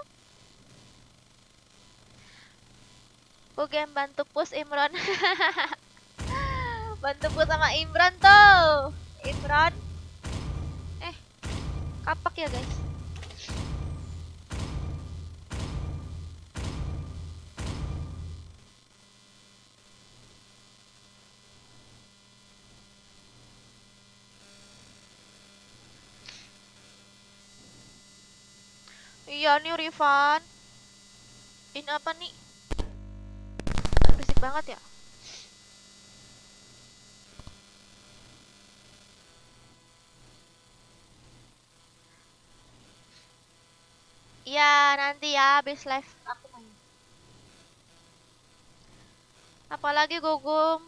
Bukan bantu push Imron. Bantu push sama Imron tuh. Imron. Kapak ya guys. Iya nih Rifan. Ini apa nih? Berisik banget ya. Iya nanti ya habis live aku main. Apalagi Gugum.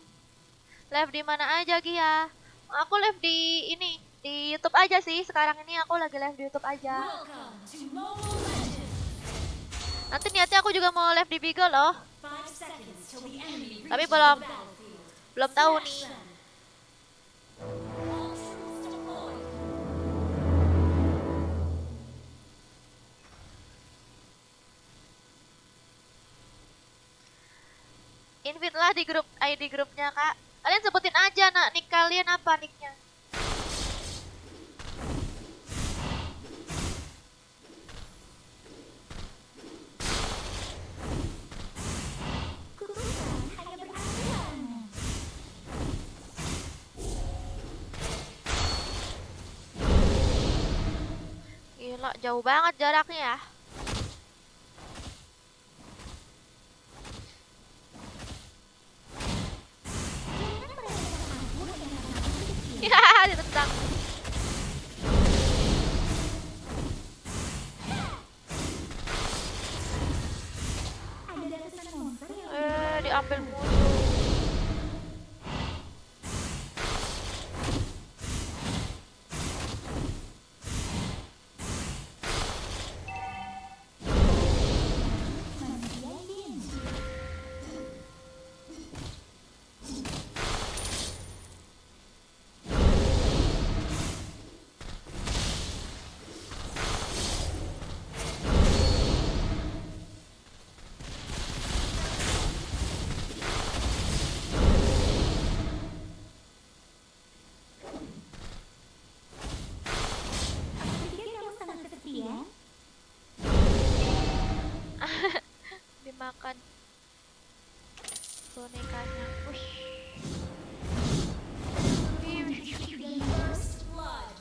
Live di mana aja Gia? Aku live di ini di YouTube aja sih. Sekarang ini aku lagi live di YouTube aja. Welcome to Mobile Legends. Nanti niatnya aku juga mau live di Bigo loh. 5 seconds till the enemy Tapi reaches belum the battlefield. belum tahu Smash nih. them. All troops deployed. Invite lah di grup ID grupnya Kak. Kalian sebutin aja nak nick kalian apa nicknya. Gila, jauh banget jaraknya ya. Ya, ditendang. Diambil musuh. Dimakan bonekanya. Wush. First blood.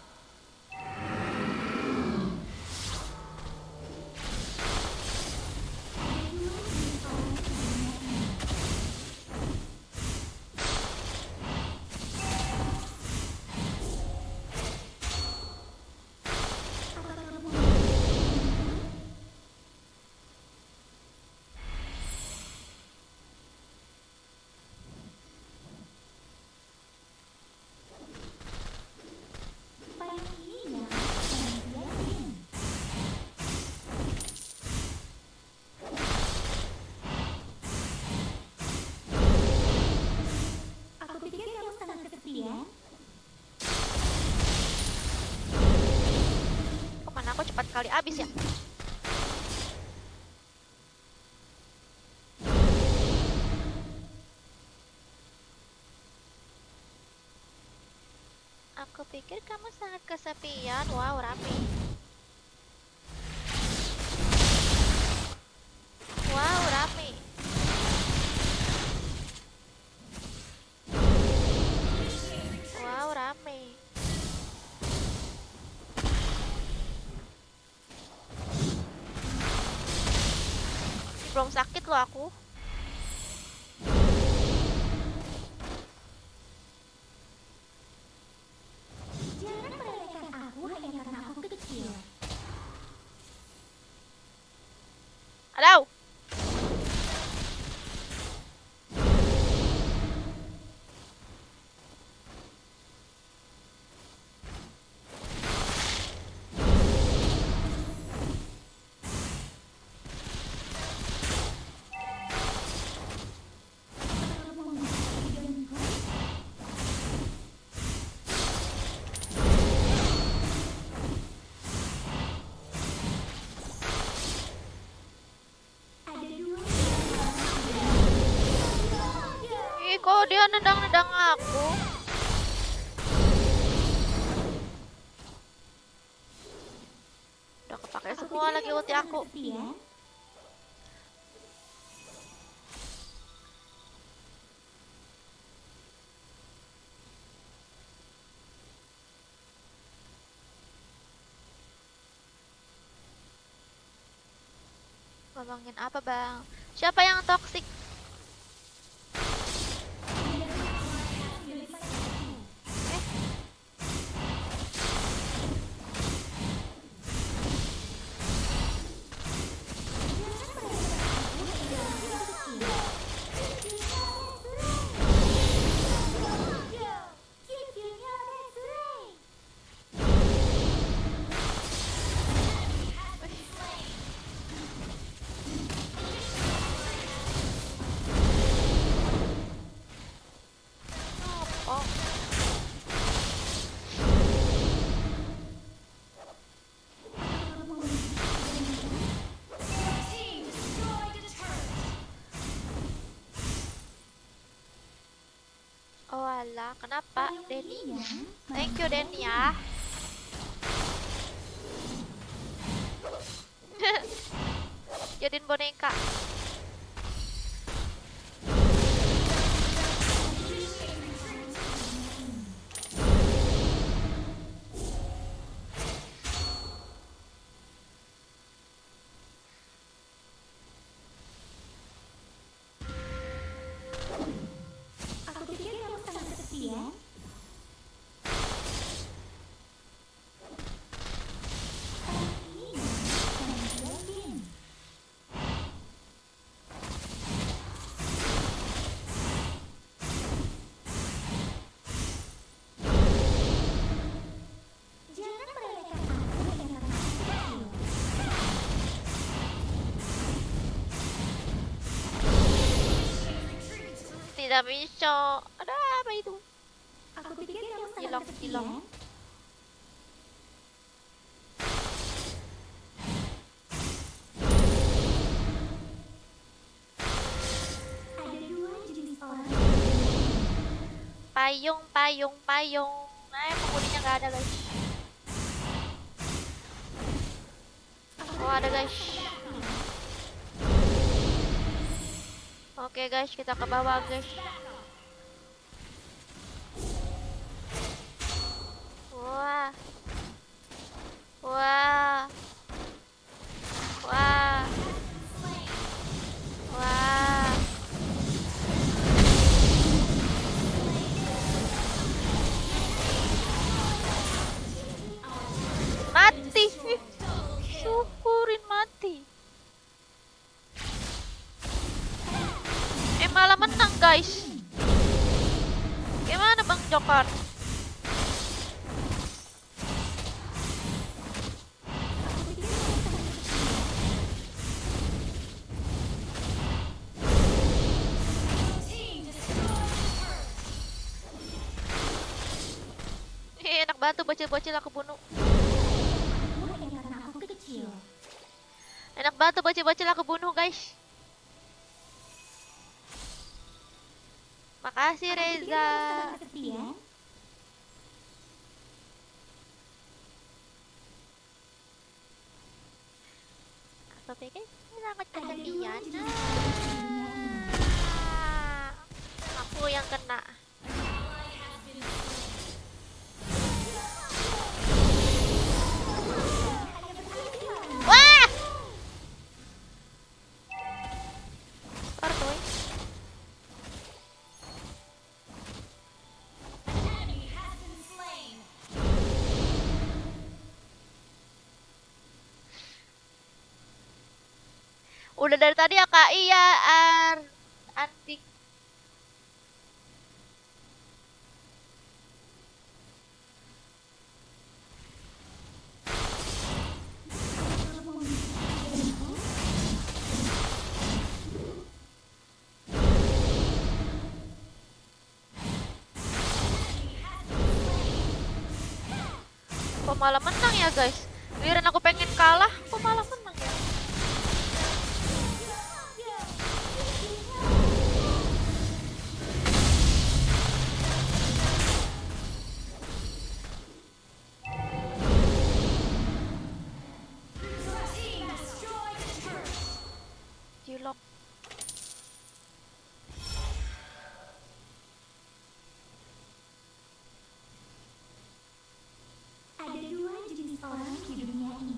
Kemana aku cepat kali habis ya? Aku pikir kamu sangat kesepian. Wow, rame. Wow, rame. Wow, rame. Belum sakit loh aku. Jangan meremehkan aku hanya karena aku kecil. Aduh. Ih, kok dia nendang-nendang aku? Udah kepake semua lagi ulti aku. Ngomongin apa bang? Siapa yang toksik? Oh, oh alah, kenapa Denny? Thank you Denny ya. Jadiin boneka. Aku pikir kamu sangat kesepian. Jangan meremehkan aku dengan kata kecil. Tidak bisa. Ada apa itu? Aku pikir kamu sangat Hilong, kesepian. hilong. Ada dua jenis orang. Payung, payung, payung. Penghuninya nggak ada guys. Oh ada guys. Oke guys, kita ke bawah guys. Wah. Wah. Wah. Wah. Mati. Syukurin mati. Malah menang guys. Gimana Bang Jokar? Enak banget tuh bocil-bocil aku bunuh. Aku hanya karena aku kecil. Enak banget tuh bocil-bocil aku bunuh guys. Makasih Aku pikir Reza. kamu sangat kesepian. Aku pikir ini sangat Ada dua kesepian. jenis orang di dunia ini. Ah, aku yang kena. Wah! Partoy. Udah dari tadi ya Kak, iya antik. Kok malah menang ya guys? Giliran aku pengen kalah, kok malah menang ya? Cilok. Ada dua jenis orang di dunia ini.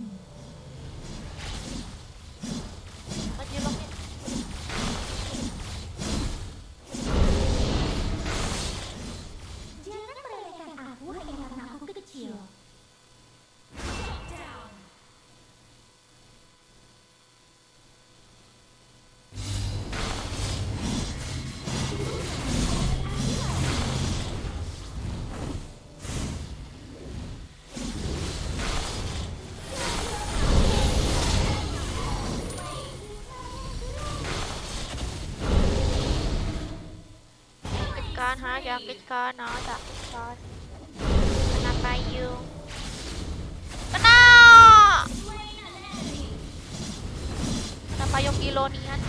kan, ha? Sakit kan, ha? Sakit kan. Kena payung. Kena! Kena payung gilonian.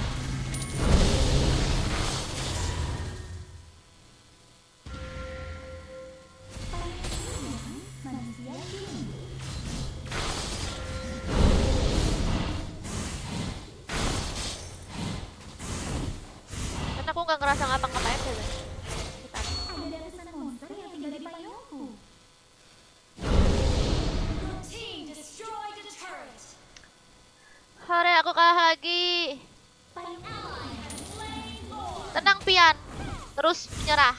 Karena aku nggak ngerasa ngapa-ngapain deh, guys. Kita. Ada ratusan monster yang tinggal di payungku. Team destroy the turret. Hore, aku kalah lagi. Payung ally has slain Lord. Tenang, Pian. Terus menyerah.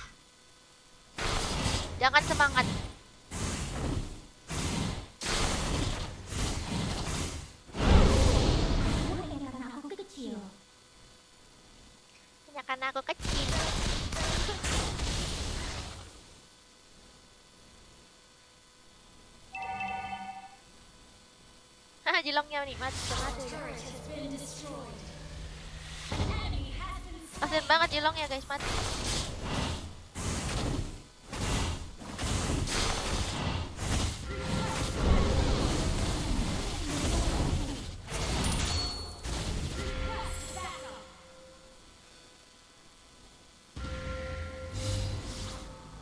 Jangan semangat. Hanya karena aku kecil. Hanya karena aku kecil. Haha, jilongnya nih, mati. Turret has been destroyed. An enemy has been slain. Kasian banget jilongnya, guys, mati.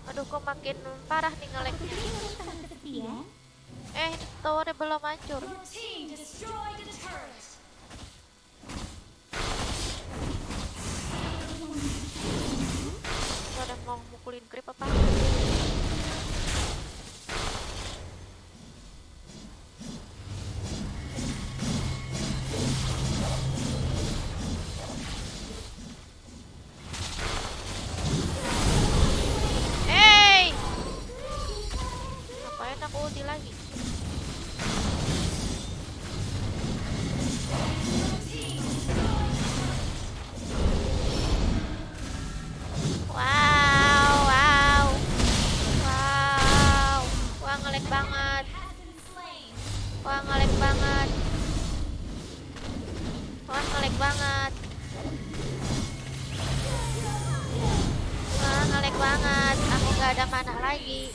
Aduh, kok makin parah nih ngeleknya. Sangat kesepian. Ini towernya belum hancur. Your team destroyed the turret. Gak ada mau mukulin creep apa? Hey! Ngapain aku ulti lagi? Wow, wow, wow, wah ngelek banget, wah ngelek banget, wah ngelek banget, wah ngelek banget. Aku nggak ada mana lagi.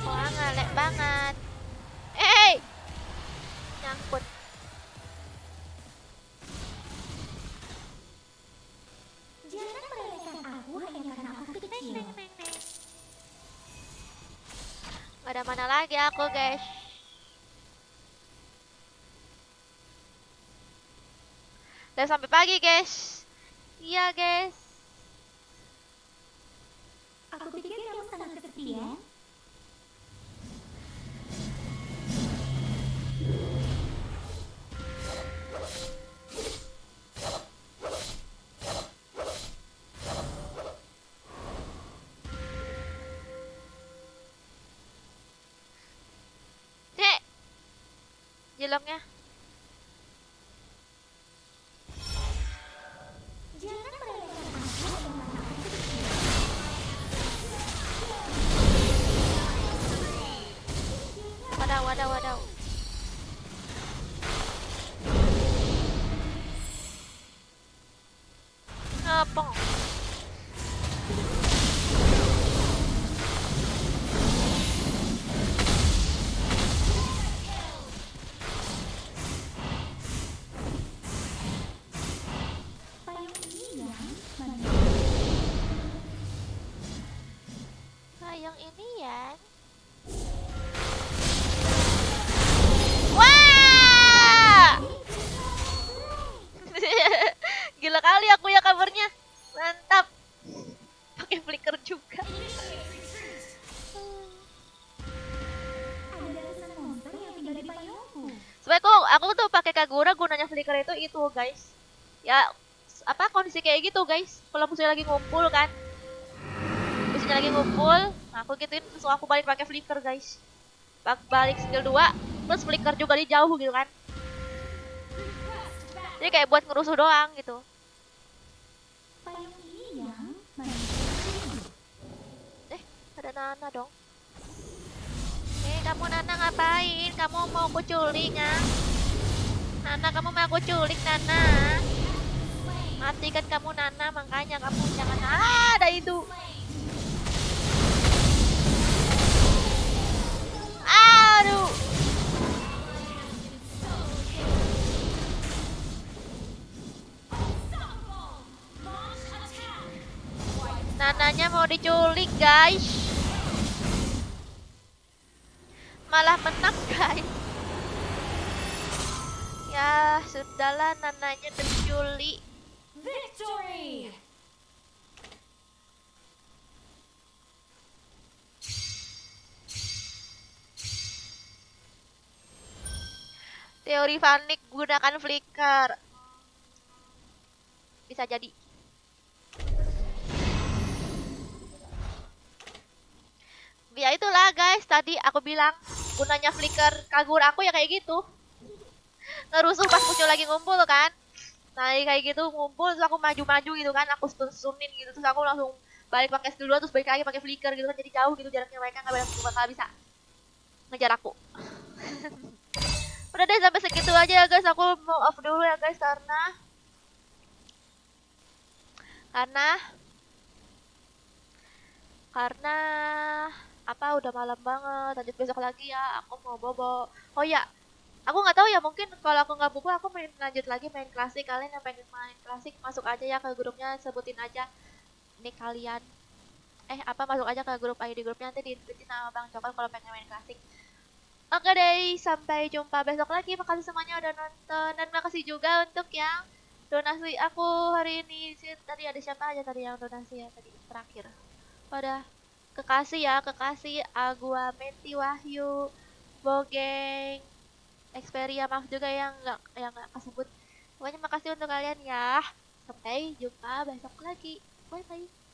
Wah ngelek banget. Nyangkut. Jangan meremehkan aku hanya karena aku kecil. Gak ada mana lagi aku, guys. Udah sampai pagi, guys. Iya, guys. Aku pikir kamu sangat kesepian. Cek. Jilongnya. Jangan meremehkan aku hanya karena aku kecil. Wadaw, wadaw, wadaw. Ngepong. Payung ini yang Yang ini ya. Wah! Gila kali aku ya kabarnya. Mantap. Pakai flicker juga. ada ratusan monster yang tinggal di payungku. Sebenarnya aku tuh pakai Kagura gunanya flicker itu guys. Ya apa kondisi kayak gitu guys. Kalau musuhnya lagi ngumpul kan. Musuhnya lagi ngumpul, nah aku gituin terus aku balik pakai flicker guys. Balik skill 2 plus flicker juga di jauh gitu kan. Jadi kayak buat ngerusuh doang gitu. Payung ini yang Ada Nana dong. kamu Nana ngapain? Kamu mau aku culik ya? Nana, kamu mau aku culik Nana? Mati kan kamu Nana, makanya kamu jangan ada itu. Aduh. Nananya mau diculik guys. Malah menang guys. Ya sudahlah, Nananya diculik. Victory! Teori panik gunakan flicker. Bisa jadi. Ya itulah guys, tadi aku bilang gunanya flicker Kagura aku ya kayak gitu. Ngerusuh pas muncul lagi ngumpul kan. Nah kayak gitu ngumpul terus aku maju-maju gitu kan, aku stun-stunin gitu, terus aku langsung balik pakai skill 2 terus balik lagi pakai flicker gitu kan, jadi jauh gitu jaraknya, mereka nggak bakal bisa ngejar aku. Udah deh sampai segitu aja ya guys, aku mau off dulu ya guys karena apa, udah malam banget, lanjut besok lagi ya, aku mau bobo. Oh ya, aku nggak tahu ya, mungkin kalau aku nggak bobo aku lanjut lagi main klasik. Kalian yang pengen main klasik masuk aja ya ke grupnya, sebutin aja nih kalian, masuk aja ke grup ID grupnya, nanti diinvitin sama Bang Cokal kalau pengen main klasik. Oke deh, sampai jumpa besok lagi. Makasih semuanya udah nonton, dan makasih juga untuk yang donasi aku hari ini. Tadi ada siapa aja tadi yang donasi ya tadi terakhir? Udah kekasih ya, kekasih Agua, Menti, Wahyu, Bogeng, Xperia, maaf juga yang nggak kesebut. Pokoknya makasih untuk kalian ya. Sampai jumpa besok lagi. Bye bye.